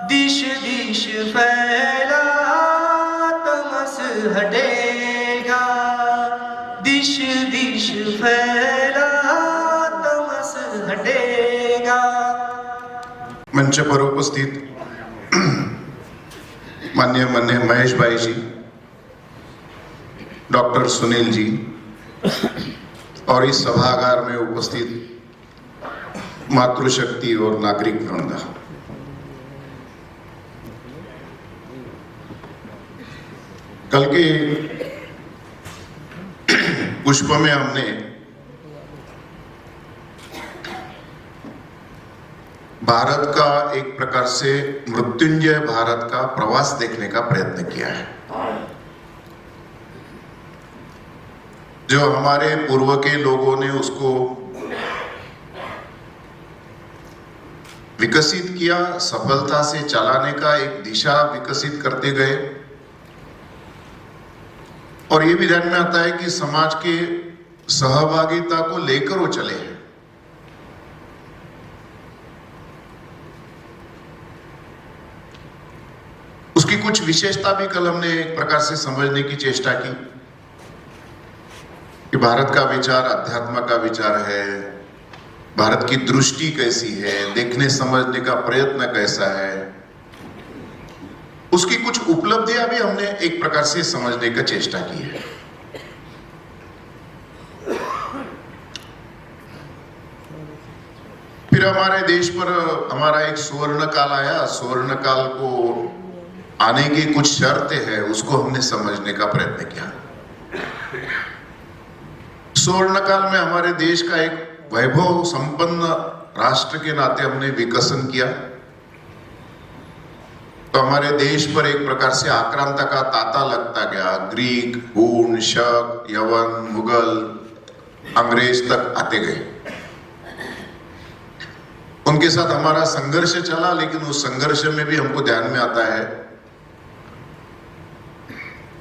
दिश दिश फैला तमस हटेगा, दिश दिश फैला तमस हटेगा। मंच पर उपस्थित माननीय महेश भाई जी, डॉक्टर सुनील जी और इस सभागार में उपस्थित मातृशक्ति और नागरिक वृंद, कल के पुष्प में हमने भारत का एक प्रकार से मृत्युंजय भारत का प्रवास देखने का प्रयत्न किया है। जो हमारे पूर्व के लोगों ने उसको विकसित किया, सफलता से चलाने का एक दिशा विकसित करते गए, और ये भी ध्यान में आता है कि समाज के सहभागिता को लेकर वो चले हैं। उसकी कुछ विशेषता भी कल हमने एक प्रकार से समझने की चेष्टा की कि भारत का विचार अध्यात्म का विचार है, भारत की दृष्टि कैसी है, देखने समझने का प्रयत्न कैसा है, उसकी कुछ उपलब्धियां भी हमने एक प्रकार से समझने का चेष्टा की है। फिर हमारे देश पर हमारा एक स्वर्ण काल आया, स्वर्ण काल को आने की कुछ शर्तें हैं, उसको हमने समझने का प्रयत्न किया। स्वर्ण काल में हमारे देश का एक वैभव संपन्न राष्ट्र के नाते हमने विकसन किया, तो हमारे देश पर एक प्रकार से आक्रांता का तांता लगता गया। ग्रीक, हूण, शक, यवन, मुगल, अंग्रेज तक आते गए। उनके साथ हमारा संघर्ष चला, लेकिन उस संघर्ष में भी हमको ध्यान में आता है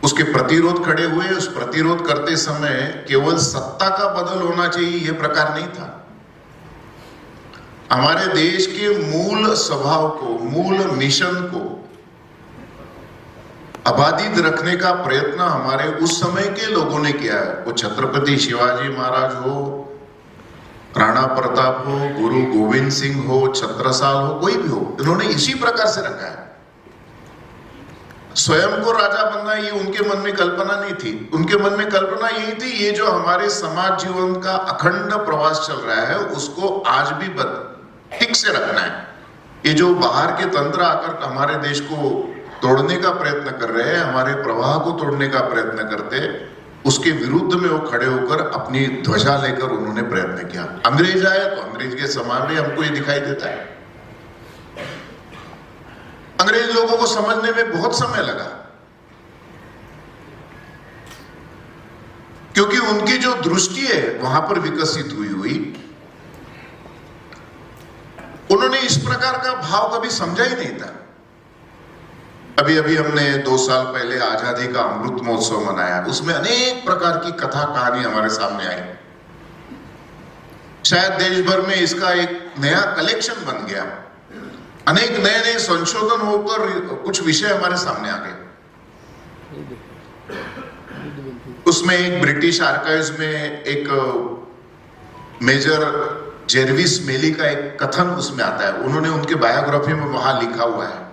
उसके प्रतिरोध खड़े हुए। उस प्रतिरोध करते समय केवल सत्ता का बदल होना चाहिए यह प्रकार नहीं था। हमारे देश के मूल स्वभाव को, मूल मिशन को अबाधित रखने का प्रयत्न हमारे उस समय के लोगों ने किया है। वो छत्रपति शिवाजी महाराज हो, राणा प्रताप हो, गुरु गोविंद सिंह हो, छत्रसाल हो, कोई भी हो, इन्होंने इसी प्रकार से रखा है। स्वयं को राजा बनना ये उनके मन में कल्पना नहीं थी। उनके मन में कल्पना यही थी, ये जो हमारे समाज जीवन का अखंड प्रवास चल रहा है उसको आज भी ठीक से रखना है। ये जो बाहर के तंत्र आकर हमारे देश को तोड़ने का प्रयत्न कर रहे हैं, हमारे प्रवाह को तोड़ने का प्रयत्न करते, उसके विरुद्ध में वो खड़े होकर अपनी ध्वजा लेकर उन्होंने प्रयत्न किया। अंग्रेज आया तो अंग्रेज के समान भी हमको ये दिखाई देता है। अंग्रेज लोगों को समझने में बहुत समय लगा, क्योंकि उनकी जो दृष्टि है वहां पर विकसित हुई उन्होंने इस प्रकार का भाव कभी समझा ही नहीं था। अभी अभी हमने 2 साल पहले आजादी का अमृत महोत्सव मनाया, उसमें अनेक प्रकार की कथा कहानी हमारे सामने आई। शायद देश भर में इसका एक नया कलेक्शन बन गया, अनेक नए नए संशोधन होकर कुछ विषय हमारे सामने आ गए। उसमें एक ब्रिटिश आर्काइव्स में एक मेजर जेरविस मेली का एक कथन उसमें आता है। उन्होंने उनके बायोग्राफी में वहां लिखा हुआ है,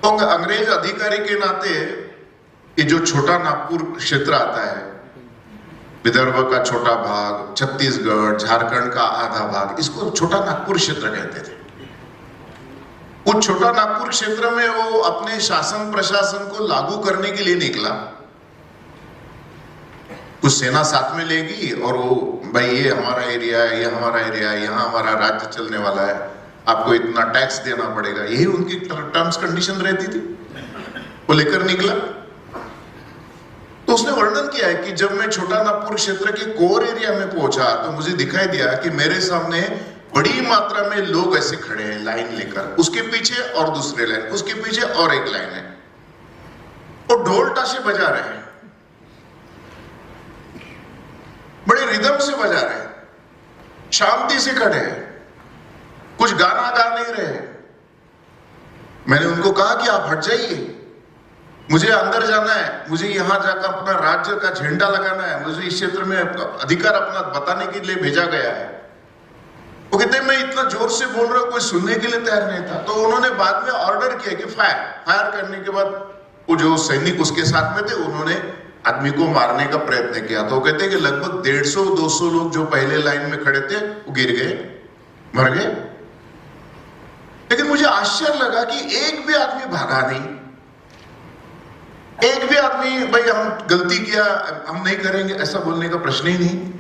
तो अंग्रेज अधिकारी के नाते ये जो छोटा नागपुर क्षेत्र आता है, विदर्भ का छोटा भाग, छत्तीसगढ़, झारखंड का आधा भाग, इसको छोटा नागपुर क्षेत्र कहते थे। उस छोटा नागपुर क्षेत्र में वो अपने शासन प्रशासन को लागू करने के लिए निकला। कुछ सेना साथ में लेगी और वो भाई ये हमारा एरिया है, ये हमारा एरिया है, यहाँ हमारा राज्य चलने वाला है, आपको इतना टैक्स देना पड़ेगा, यही उनकी टर्म्स कंडीशन रहती थी। वो लेकर निकला, तो उसने वर्णन किया है कि जब मैं छोटा नागपुर क्षेत्र के कोर एरिया में पहुंचा तो मुझे दिखाई दिया कि मेरे सामने बड़ी मात्रा में लोग ऐसे खड़े हैं लाइन लेकर, उसके पीछे और दूसरे लाइन, उसके पीछे और एक लाइन है, वो ढोल ताशे बजा रहे हैं, बड़े रिदम से बजा रहे हैं, शांति से खड़े हैं, कुछ गाना गा नहीं रहे, मैंने उनको कहा कि आप हट जाइए, मुझे अंदर जाना है, मुझे यहां जाकर अपना राज्य का झंडा लगाना है, मुझे इस क्षेत्र में अधिकार अपना बताने के लिए भेजा गया है। वो कहते मैं इतना जोर से बोल रहा हूं, कोई सुनने के लिए तैयार नहीं था। तो उन्होंने बाद में ऑर्डर किया कि फायर करने के बाद वो जो सैनिक उसके साथ में थे उन्होंने आदमी को मारने का प्रयत्न किया। तो वो कहते हैं कि लगभग 150-200 लोग जो पहले लाइन में खड़े थे वो गिर गए, मर गए। लेकिन मुझे आश्चर्य लगा कि एक भी आदमी भागा नहीं, एक भी आदमी भाई हम गलती किया हम नहीं करेंगे ऐसा बोलने का प्रश्न ही नहीं।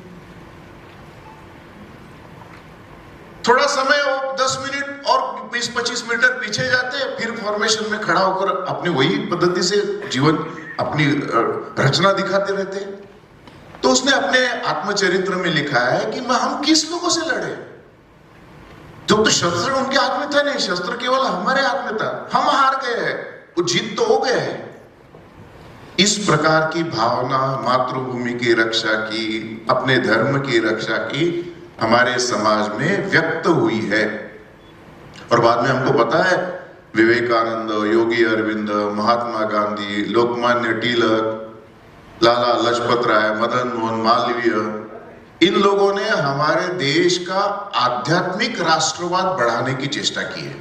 थोड़ा समय और 10 मिनट और 20-25 मीटर पीछे जाते, फिर फॉर्मेशन में खड़ा होकर अपनी वही पद्धति से जीवन अपनी रचना दिखाते रहते। तो उसने अपने आत्मचरित्र में लिखा है कि हम किस लोगों से लड़े, जो तो शस्त्र उनके हाथ में था नहीं, शस्त्र केवल हमारे हाथ में था, हम हार गए हैं, वो जीत तो हो गए है। इस प्रकार की भावना मातृभूमि की रक्षा की, अपने धर्म की रक्षा की हमारे समाज में व्यक्त हुई है। और बाद में हमको पता है विवेकानंद, योगी अरविंद, महात्मा गांधी, लोकमान्य तिलक, लाला लाजपत राय, मदन मोहन मालवीय, इन लोगों ने हमारे देश का आध्यात्मिक राष्ट्रवाद बढ़ाने की चेष्टा की है।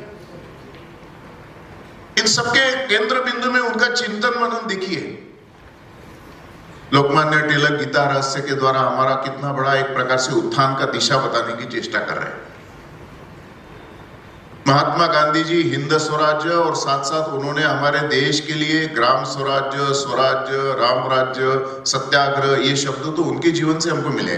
इन सबके केंद्र बिंदु में उनका चिंतन मनन देखिए। लोकमान्य तिलक गीता रहस्य के द्वारा हमारा कितना बड़ा एक प्रकार से उत्थान का दिशा बताने की चेष्टा कर रहे हैं। महात्मा गांधी जी हिंद स्वराज्य और साथ साथ उन्होंने हमारे देश के लिए ग्राम स्वराज्य, स्वराज्य, राम राज्य, सत्याग्रह, ये शब्द तो उनके जीवन से हमको मिले।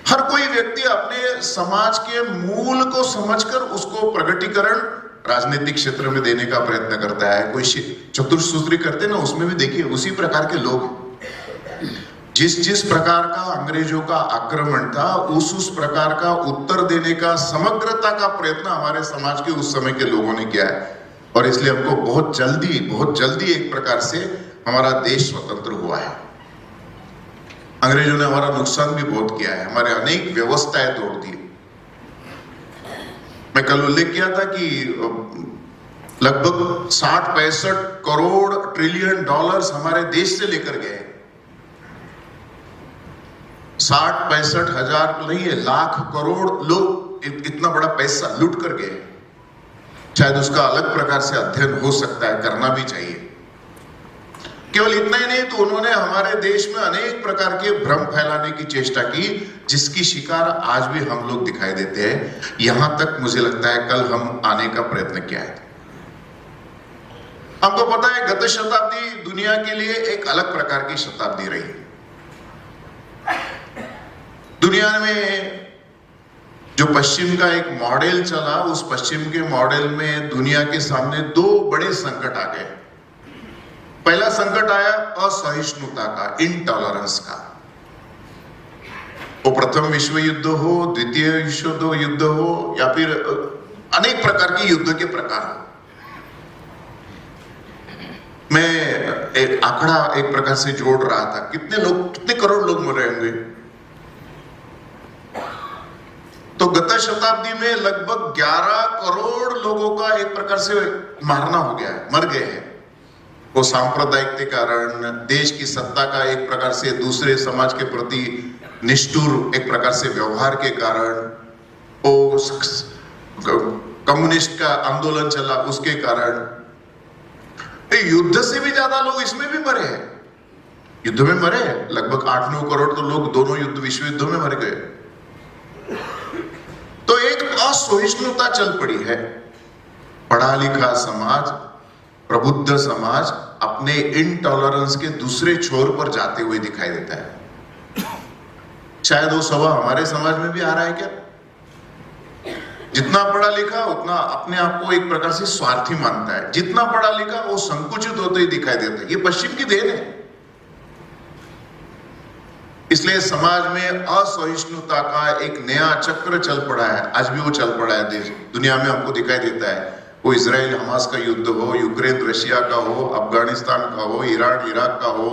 हर कोई व्यक्ति अपने समाज के मूल को समझकर उसको प्रगटीकरण राजनीतिक क्षेत्र में देने का प्रयत्न करता है। कोई चतुर्सूत्री करते ना, उसमें भी देखिए उसी प्रकार के लोग, जिस प्रकार का अंग्रेजों का आक्रमण था उस प्रकार का उत्तर देने का समग्रता का प्रयत्न हमारे समाज के उस समय के लोगों ने किया है। और इसलिए हमको बहुत जल्दी एक प्रकार से हमारा देश स्वतंत्र हुआ है। अंग्रेजों ने हमारा नुकसान भी बहुत किया है, हमारे अनेक व्यवस्थाएं तोड़ दी। मैं कल उल्लेख किया था कि लगभग 60-65 करोड़ ट्रिलियन डॉलर्स हमारे देश से लेकर गए। 60-65 हजार नहीं है, लाख करोड़ लोग इतना बड़ा पैसा लूट कर गए। शायद उसका अलग प्रकार से अध्ययन हो सकता है, करना भी चाहिए। केवल इतना ही नहीं तो उन्होंने हमारे देश में अनेक प्रकार के भ्रम फैलाने की चेष्टा की, जिसकी शिकार आज भी हम लोग दिखाई देते हैं। यहां तक मुझे लगता है कल हम आने का प्रयत्न किया है। हमको पता है गत शताब्दी दुनिया के लिए एक अलग प्रकार की शताब्दी रही। दुनिया में जो पश्चिम का एक मॉडल चला, उस पश्चिम के मॉडल में दुनिया के सामने दो बड़े संकट आ गए। पहला संकट आया असहिष्णुता का, इनटॉलरेंस का। वो प्रथम विश्व युद्ध हो, द्वितीय विश्व युद्ध हो, या फिर अनेक प्रकार के युद्ध के प्रकार हो। मैं एक आंकड़ा एक प्रकार से जोड़ रहा था, कितने करोड़ लोग मरे होंगे। तो गत शताब्दी में लगभग 11 करोड़ लोगों का एक प्रकार से मारना हो गया है, मर गए हैं। वो सांप्रदायिक के कारण, देश की सत्ता का एक प्रकार से दूसरे समाज के प्रति निष्ठुर एक प्रकार से व्यवहार के कारण, वो कम्युनिस्ट का आंदोलन चला उसके कारण, युद्ध से भी ज्यादा लोग इसमें भी मरे हैं। युद्ध में मरे हैं लगभग 8-9 करोड़ तो लोग दोनों विश्व युद्धों में मर गए। तो एक असहिष्णुता चल पड़ी है। पढ़ा लिखा समाज, प्रबुद्ध समाज अपने इनटॉलरेंस के दूसरे छोर पर जाते हुए दिखाई देता है। शायद वो स्वभाव हमारे समाज में भी आ रहा है क्या? जितना पढ़ा लिखा उतना अपने आप को एक प्रकार से स्वार्थी मानता है, जितना पढ़ा लिखा वो संकुचित होते ही दिखाई देता है। ये पश्चिम की देन है। इसलिए समाज में असहिष्णुता का एक नया चक्र चल पड़ा है। आज भी वो चल पड़ा है देश दुनिया में, हमको दिखाई देता है। वो इजराइल हमास का युद्ध हो, यूक्रेन रशिया का हो, अफगानिस्तान का हो, ईरान इराक का हो,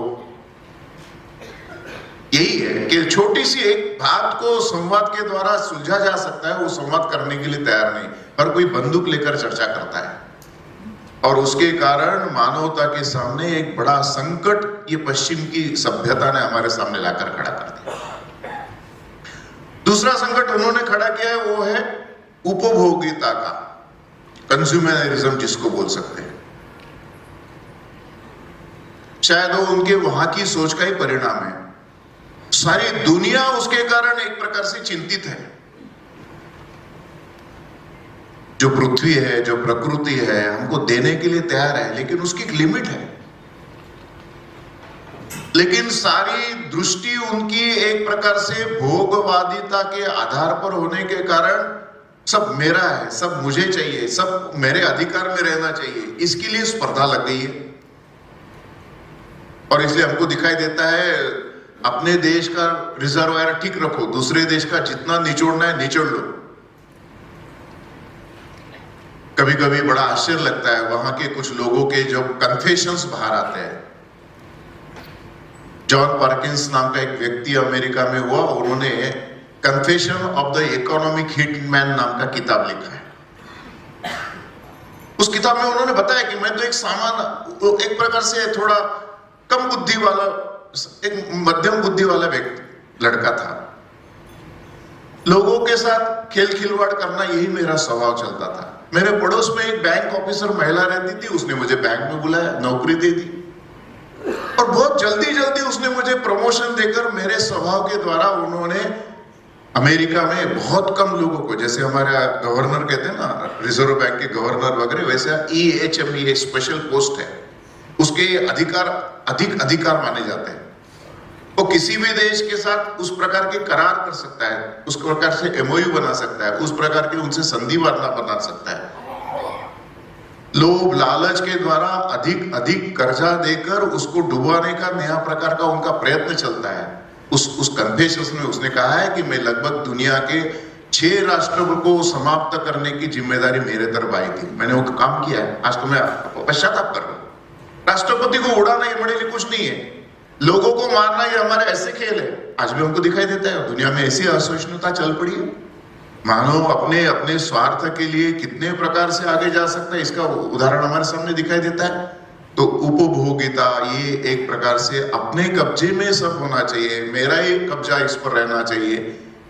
यही है कि छोटी सी एक बात को संवाद के द्वारा सुलझा जा सकता है, वो संवाद करने के लिए तैयार नहीं। हर कोई बंदूक लेकर चर्चा करता है और उसके कारण मानवता के सामने एक बड़ा संकट ये पश्चिम की सभ्यता ने हमारे सामने लाकर खड़ा कर दिया। दूसरा संकट उन्होंने खड़ा किया है वो है उपभोगिता का, कंज्यूमरिज्म जिसको बोल सकते हैं। शायद वो उनके वहां की सोच का ही परिणाम है। सारी दुनिया उसके कारण एक प्रकार से चिंतित है। जो पृथ्वी है, जो प्रकृति है, हमको देने के लिए तैयार है, लेकिन उसकी एक लिमिट है। लेकिन सारी दृष्टि उनकी एक प्रकार से भोगवादिता के आधार पर होने के कारण सब मेरा है, सब मुझे चाहिए, सब मेरे अधिकार में रहना चाहिए, इसके लिए स्पर्धा लग गई है। और इसलिए हमको दिखाई देता है अपने देश का रिजर्वायर ठीक रखो, दूसरे देश का जितना निचोड़ना है निचोड़ लो। कभी कभी बड़ा आश्चर्य लगता है वहां के कुछ लोगों के जो कन्फेशंस बाहर आते हैं। जॉन पार्किंस नाम का एक व्यक्ति अमेरिका में हुआ, उन्होंने confession of the economic hitman नाम का किताब लिखा है। उस किताब में उन्होंने बताया कि मैं तो एक प्रकार से थोड़ा कम बुद्धि वाला, एक मध्यम बुद्धि वाला व्यक्ति लड़का था। लोगों के साथ खेल खिलवाड़ करना यही मेरा स्वभाव चलता था। मेरे पड़ोस में एक बैंक ऑफिसर महिला रहती थी, उसने मुझे बैंक में बुलाया, नौकरी दे दी और बहुत जल्दी जल्दी उसने मुझे प्रमोशन देकर मेरे स्वभाव के द्वारा उन्होंने अमेरिका में बहुत कम लोगों को, जैसे हमारे गवर्नर कहते हैं ना, रिजर्व बैंक के गवर्नर वगैरह, वैसे EHM स्पेशल पोस्ट है, उसके अधिक अधिकार माने जाते हैं। वो किसी भी देश के साथ उस प्रकार के करार कर सकता है, उस प्रकार से MOU बना सकता है, उस प्रकार के उनसे संधि बना सकता है। लोभ लालच के द्वारा अधिक कर्जा देकर उसको डुबाने का नया प्रकार का उनका प्रयत्न चलता है। उस कन्फेशंस में उसने कहा है कि मैं लगभग दुनिया के 6 राष्ट्रों को समाप्त करने की जिम्मेदारी मेरे तरफ आई थी, मैंने वो काम किया है। आज तो मैं पश्चाताप कर रहा हूं। राष्ट्रपति को उड़ाना ये बड़े लिए कुछ नहीं है, लोगों को मारना ये हमारा ऐसे खेल है। आज भी हमको दिखाई देता है दुनिया में ऐसी असहिष्णुता चल पड़ी है। मानव अपने स्वार्थ के लिए कितने प्रकार से आगे जा सकता है, इसका उदाहरण हमारे सामने दिखाई देता है। तो उपभोगिता ये एक प्रकार से अपने कब्जे में सब होना चाहिए, मेरा ही कब्जा इस पर रहना चाहिए,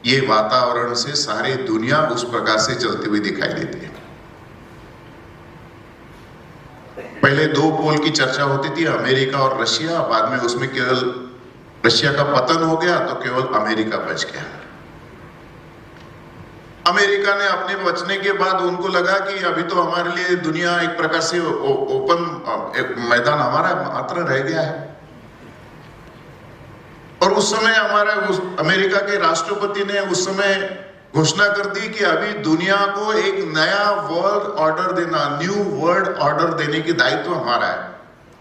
ये वातावरण से सारी दुनिया उस प्रकार से चलती हुई दिखाई देती है। पहले 2 पोल की चर्चा होती थी, अमेरिका और रशिया, बाद में उसमें केवल रशिया का पतन हो गया तो केवल अमेरिका बच गया। अमेरिका ने अपने बचने के बाद उनको लगा कि अभी तो हमारे लिए दुनिया एक प्रकार से ओपन मैदान हमारा मात्र रह गया है। और उस समय अमेरिका के राष्ट्रपति ने उस समय घोषणा कर दी कि अभी दुनिया को एक नया वर्ल्ड ऑर्डर देना, न्यू वर्ल्ड ऑर्डर देने की दायित्व हमारा है।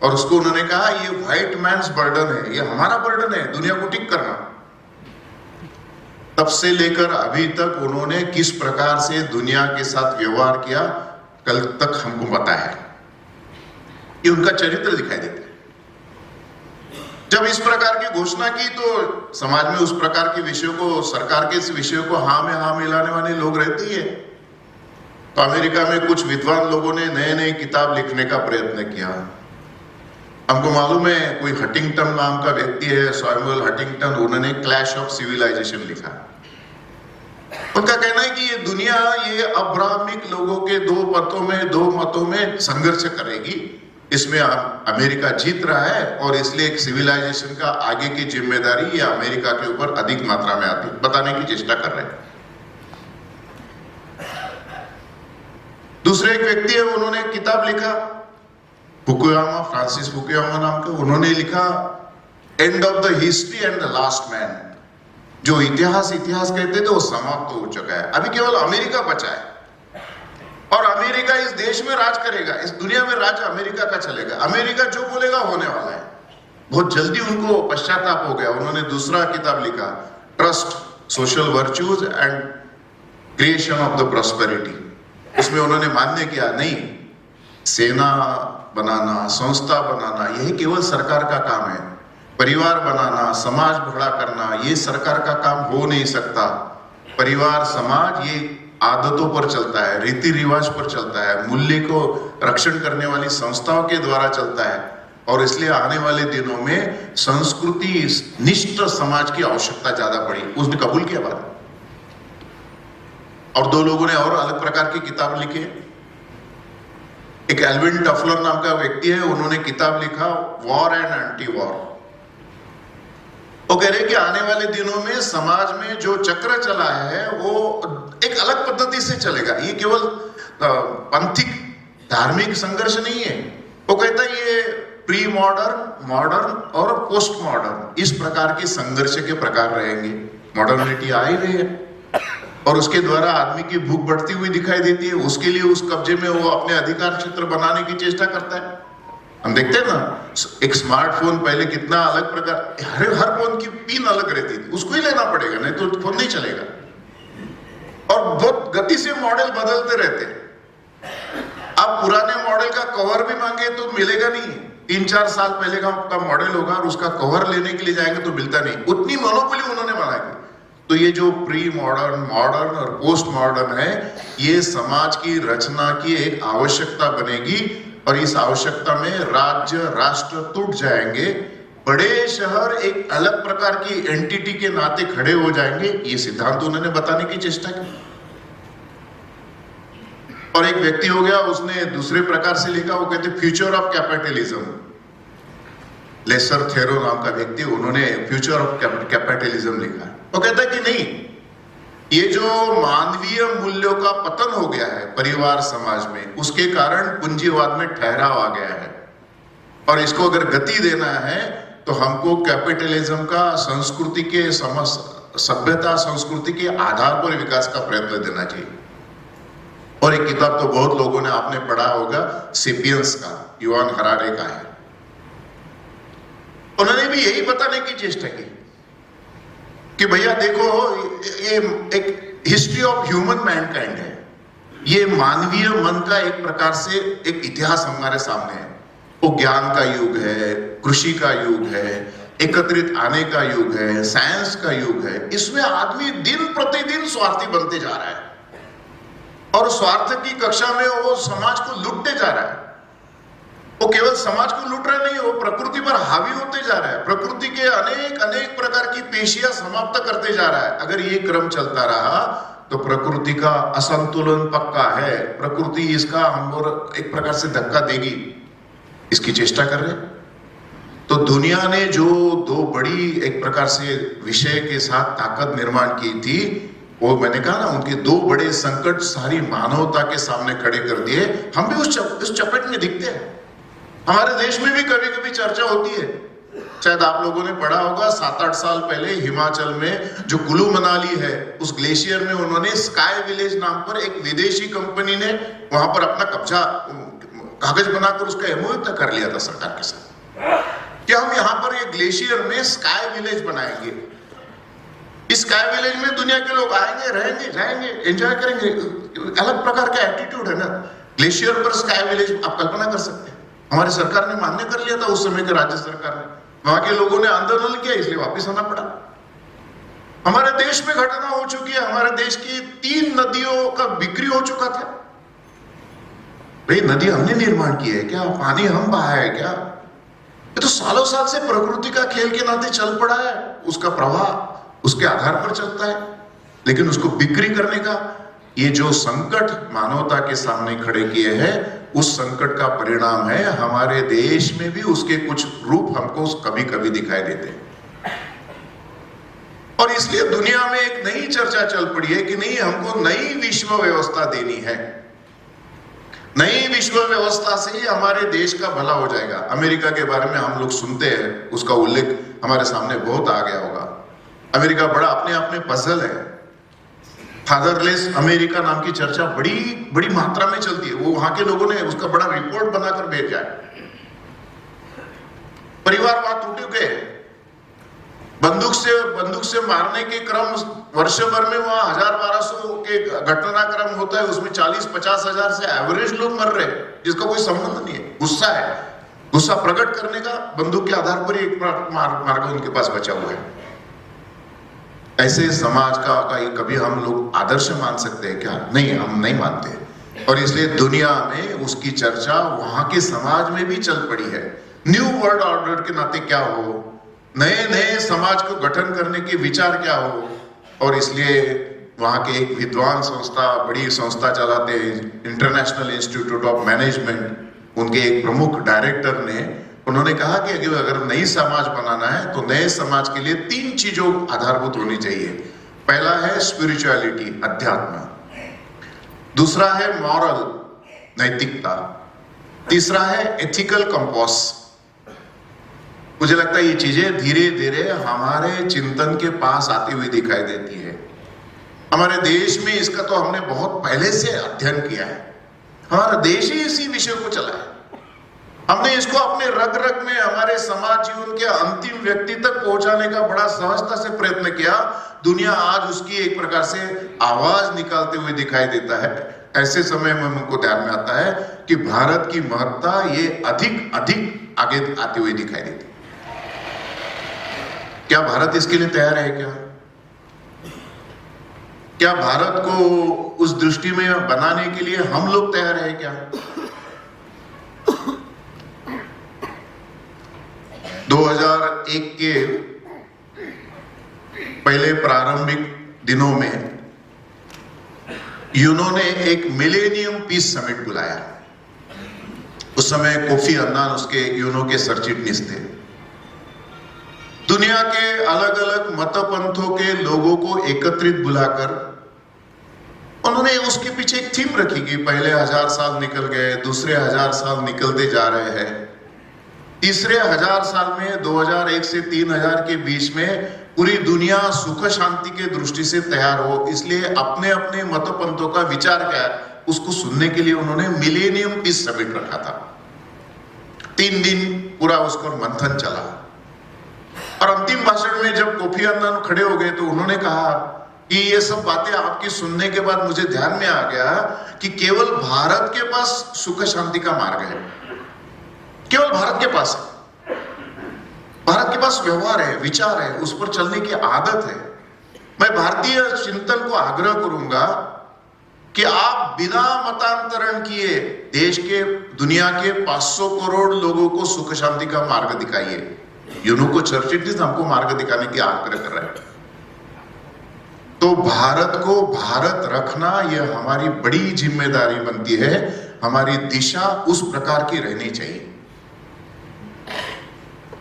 और उसको उन्होंने कहा ये व्हाइट मैन्स बर्डन है, ये हमारा बर्डन है दुनिया को ठीक करना। तब से लेकर अभी तक उन्होंने किस प्रकार से दुनिया के साथ व्यवहार किया कल तक हमको पता है, ये उनका चरित्र दिखाई देता है। जब इस प्रकार की घोषणा की तो समाज में उस प्रकार के विषयों को, सरकार के इस विषयों को हाँ में हाँ मिलाने वाले लोग रहते ही है। तो अमेरिका में कुछ विद्वान लोगों ने नए किताब लिखने का प्रयत्न किया। हमको मालूम है कोई हटिंगटन नाम का व्यक्ति है, सैमुअल हटिंगटन, उन्होंने क्लैश ऑफ सिविलाइजेशन लिखा। उनका कहना है कि ये दुनिया ये अब्राह्मिक लोगों के 2 मतों में संघर्ष करेगी, इसमें अमेरिका जीत रहा है और इसलिए एक सिविलाइजेशन का आगे की जिम्मेदारी ये अमेरिका के ऊपर अधिक मात्रा में आती बताने की चेष्टा कर रहे हैं। दूसरे एक व्यक्ति है, उन्होंने किताब लिखा, फुकुयामा, फ्रांसिस फुकुयामा नाम का, उन्होंने लिखा end of the history and the last man. जो इतिहास कहते थे वो समाप्त हो चुका है, अभी केवल अमेरिका बचा है और अमेरिका इस देश में राज करेगा, इस दुनिया में राज अमेरिका का चलेगा। अमेरिका जो बोलेगा होने वाला है। बहुत जल्दी उनको पश्चाताप हो गया। उन्होंने दूसरा किताब लिखा, trust, social virtues and creation of the prosperity. उसमें उन्होंने मान्य किया नहीं, सेना बनाना, संस्था बनाना यही केवल सरकार का काम है, परिवार बनाना, समाज बड़ा करना, ये सरकार का काम हो नहीं सकता। परिवार समाज ये आदतों पर चलता है, रीति रिवाज पर चलता है, मूल्य को रक्षण करने वाली संस्थाओं के द्वारा चलता है। और इसलिए आने वाले दिनों में संस्कृति निष्ठ समाज की आवश्यकता ज्यादा पड़ी। उसने कबूल किया बात। और दो लोगों ने और अलग प्रकार की किताब लिखी है। एक एल्विन टफलर नाम का व्यक्ति है, उन्होंने किताब लिखा वॉर एंड एंटी वॉर। वो कह रहे कि आने वाले दिनों में समाज में जो चक्र चला है वो एक अलग पद्धति से चलेगा। ये केवल पंथिक धार्मिक संघर्ष नहीं है। वो कहता है ये प्री मॉडर्न, मॉडर्न और पोस्ट मॉडर्न, इस प्रकार के संघर्ष के प्रकार रहेंगे। मॉडर्निटी आ ही रही है और उसके द्वारा आदमी की भूख बढ़ती हुई दिखाई देती है। उसके लिए उस कब्जे में वो अपने अधिकार क्षेत्र बनाने की चेष्टा करता है। हम देखते हैं ना, एक स्मार्टफोन पहले कितना अलग प्रकार, हर फोन की पिन अलग रहती थी, उसको ही लेना पड़ेगा, नहीं तो फोन नहीं चलेगा। और बहुत गति से मॉडल बदलते रहते हैं। आप पुराने मॉडल का कवर भी मांगे तो मिलेगा नहीं। 3-4 साल पहले का मॉडल होगा और उसका कवर लेने के लिए जाएंगे तो मिलता नहीं। उतनी मोनोपोली उन्होंने बनाई। तो ये जो प्री मॉडर्न, मॉडर्न और पोस्ट मॉडर्न है, ये समाज की रचना की एक आवश्यकता बनेगी और इस आवश्यकता में राज्य राष्ट्र टूट जाएंगे। बड़े शहर एक अलग प्रकार की एंटिटी के नाते खड़े हो जाएंगे। ये सिद्धांत उन्होंने बताने की चेष्टा की। और एक व्यक्ति हो गया, उसने दूसरे प्रकार से लिखा, वो कहते future of capitalism. Lester Thurow नाम का व्यक्ति, उन्होंने फ्यूचर ऑफ कैपिटलिज्म लिखा। वो कहता है कि नहीं, ये जो मानवीय मूल्यों का पतन हो गया है परिवार समाज में, उसके कारण पूंजीवाद में ठहराव आ गया है और इसको अगर गति देना है तो हमको कैपिटलिज्म का संस्कृति के सभ्यता संस्कृति के आधार पर विकास का प्रयत्न देना चाहिए। और एक किताब तो बहुत लोगों ने आपने पढ़ा होगा, सेपियंस का, युवान हरारे का है। उन्होंने भी यही बताने की चेष्टा की कि भैया देखो, ये एक हिस्ट्री ऑफ ह्यूमन मैनकाइंड है। ये मानवीय मन का एक प्रकार से एक इतिहास हमारे सामने है। वो ज्ञान का युग है, कृषि का युग है, एकत्रित आने का युग है, साइंस का युग है। इसमें आदमी दिन प्रतिदिन स्वार्थी बनते जा रहा है और स्वार्थ की कक्षा में वो समाज को लूटते जा रहा है। वो केवल समाज को लूट रहा नहीं, वो प्रकृति पर हावी होते जा रहा है। प्रकृति के अनेक प्रकार की पेशियां समाप्त करते जा रहा है। अगर ये क्रम चलता रहा तो प्रकृति का असंतुलन पक्का है। प्रकृति इसका हम और एक प्रकार से धक्का देगी, इसकी चेष्टा कर रहे। तो दुनिया ने जो दो बड़ी एक प्रकार से विषय के साथ ताकत निर्माण की थी, वो मैंने कहा ना, उनके दो बड़े संकट सारी मानवता के सामने खड़े कर दिए। हम भी उस चपेट में दिखते हैं। हमारे देश में भी कभी कभी चर्चा होती है, शायद आप लोगों ने पढ़ा होगा, 7-8 साल पहले हिमाचल में जो कुल्लू मनाली है, उस ग्लेशियर में उन्होंने स्काई विलेज नाम पर एक विदेशी कंपनी ने वहां पर अपना कब्जा कागज बनाकर उसका एमओयू कर लिया था सरकार के साथ कि हम यहाँ पर एक ग्लेशियर में स्काई विलेज बनाएंगे। इस स्काई विलेज में दुनिया के लोग आएंगे, रहेंगे, जाएंगे, एंजॉय करेंगे। अलग प्रकार का एटीट्यूड है ना। ग्लेशियर पर स्काई विलेज आप कल्पना कर सकते हैं। हमारी सरकार ने मान्य कर लिया था उस समय के राज्य सरकार ने। वहां के लोगों ने आंदोलन किया, इसलिए वापस आना पड़ा। हमारे देश में घटना हो चुकी है। हमारे देश की 3 नदियों का बिक्री हो चुका था। भाई, नदी हमने निर्माण की है क्या? पानी हम बहाया है क्या? ये तो सालों साल से प्रकृति का खेल के नाते चल पड़ा है। उसका प्रवाह उसके आधार पर चलता है, लेकिन उसको बिक्री करने का ये जो संकट मानवता के सामने खड़े किए हैं, उस संकट का परिणाम है हमारे देश में भी उसके कुछ रूप हमको कभी कभी दिखाई देते हैं। और इसलिए दुनिया में एक नई चर्चा चल पड़ी है कि नहीं, हमको नई विश्व व्यवस्था देनी है। नई विश्व व्यवस्था से ही हमारे देश का भला हो जाएगा। अमेरिका के बारे में हम लोग सुनते हैं, उसका उल्लेख हमारे सामने बहुत आ गया होगा। अमेरिका बड़ा अपने आप में पजल है। फादरलेस अमेरिका नाम की चर्चा बड़ी मात्रा में चलती है। वो वहां के लोगों ने उसका बड़ा रिपोर्ट बनाकर भेजा है। परिवारवाद टूटे गए। बंदूक से मारने के क्रम वर्ष भर में वहां 1000-1200 के घटनाक्रम होता है, उसमें 40-50 हजार से एवरेज लोग मर रहे हैं, जिसका कोई संबंध नहीं है। गुस्सा है, गुस्सा प्रकट करने का बंदूक के आधार पर ही एक मार्ग उनके पास बचा हुआ है। ऐसे समाज का कभी हम लोग आदर्श मान सकते हैं क्या? नहीं, हम नहीं मानते। और इसलिए दुनिया में उसकी चर्चा वहां के समाज में भी चल पड़ी है। न्यू वर्ल्ड ऑर्डर के नाते क्या हो, नए नए समाज को गठन करने के विचार क्या हो। और इसलिए वहां के एक विद्वान संस्था, बड़ी संस्था चलाते हैं, इंटरनेशनल इंस्टीट्यूट ऑफ मैनेजमेंट, उनके एक प्रमुख डायरेक्टर ने, उन्होंने कहा कि अगर नई समाज बनाना है तो नए समाज के लिए 3 चीजों आधारभूत होनी चाहिए। पहला है स्पिरिचुअलिटी, अध्यात्म। दूसरा है मॉरल, नैतिकता। तीसरा है एथिकल कंपास। मुझे लगता है ये चीजें धीरे धीरे हमारे चिंतन के पास आती हुई दिखाई देती है। हमारे देश में इसका तो हमने बहुत पहले से अध्ययन किया है। हमारा देश ही इसी विषय को चला है। हमने इसको अपने रग रग में, हमारे समाज जीवन के अंतिम व्यक्ति तक पहुंचाने का बड़ा सहजता से प्रयत्न किया। दुनिया आज उसकी एक प्रकार से आवाज निकालते हुए दिखाई देता है। ऐसे समय में हमको ध्यान में आता है कि भारत की महत्ता ये अधिक अधिक आगे आती हुई दिखाई देती है। क्या भारत इसके लिए तैयार है? क्या भारत को उस दृष्टि में बनाने के लिए हम लोग तैयार है क्या? 2001 के पहले प्रारंभिक दिनों में यूनो ने एक मिलेनियम पीस समिट बुलाया। उस समय कोफी अन्नान उसके यूनो के सरचिटनीस थे। दुनिया के अलग अलग मतपंथों के लोगों को एकत्रित बुलाकर उन्होंने उसके पीछे एक थीम रखी कि पहले 1000 साल निकल गए, दूसरे 1000 साल निकलते जा रहे हैं, तीसरे 1000 साल में 2001 से 3000 के बीच में पूरी दुनिया सुख शांति के दृष्टि से तैयार हो। इसलिए अपने अपने मतपंथों का विचार क्या है उसको सुनने के लिए उन्होंने मिलेनियम पीस समिट रखा था। 3 दिन पूरा उसका मंथन चला। और अंतिम भाषण में जब कोफी अन्नान खड़े हो गए तो उन्होंने कहा कि ये सब बातें आपकी सुनने के बाद मुझे ध्यान में आ गया कि केवल भारत के पास सुख शांति का मार्ग है। केवल भारत के पास है। भारत के पास व्यवहार है, विचार है, उस पर चलने की आदत है। मैं भारतीय चिंतन को आग्रह करूंगा कि आप बिना मतांतरण किए देश के, दुनिया के 500 करोड़ लोगों को सुख शांति का मार्ग दिखाइए। यूनो को चर्चित हमको मार्ग दिखाने की आग्रह कर रहे हैं। तो भारत को भारत रखना यह हमारी बड़ी जिम्मेदारी बनती है। हमारी दिशा उस प्रकार की रहनी चाहिए।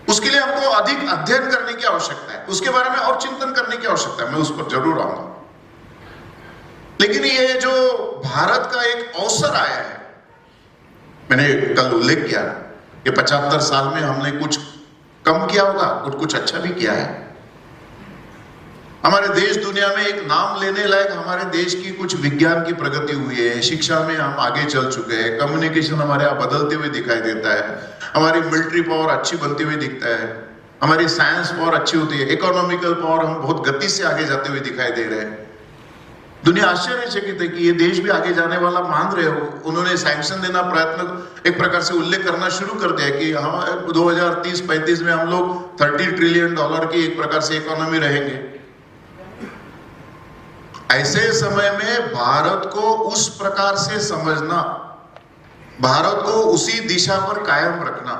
उसके लिए हमको अधिक अध्ययन करने की आवश्यकता है, उसके बारे में और चिंतन करने की आवश्यकता है। मैं उस पर जरूर आऊंगा। लेकिन ये जो भारत का एक अवसर आया है, मैंने कल उल्लेख किया कि 75 साल में हमने कुछ कम किया होगा, कुछ अच्छा भी किया है। हमारे देश दुनिया में एक नाम लेने लायक हमारे देश की कुछ विज्ञान की प्रगति हुई है। शिक्षा में हम आगे चल चुके हैं। कम्युनिकेशन हमारे यहाँ बदलते हुए दिखाई देता है। हमारी मिलिट्री पावर अच्छी बनती हुई दिखता है। हमारी साइंस पावर अच्छी होती है। इकोनॉमिकल पावर हम बहुत गति से आगे जाते हुए दिखाई दे रहे हैं। दुनिया आश्चर्यचकित है कि ये देश भी आगे जाने वाला मान रहे हो। उन्होंने सैंक्शन देना प्रयत्न एक प्रकार से उल्लेख करना शुरू कर दिया कि हम 2030-35 में हम लोग $30 ट्रिलियन की एक प्रकार से इकोनॉमी रहेंगे। ऐसे समय में भारत को उस प्रकार से समझना, भारत को उसी दिशा पर कायम रखना,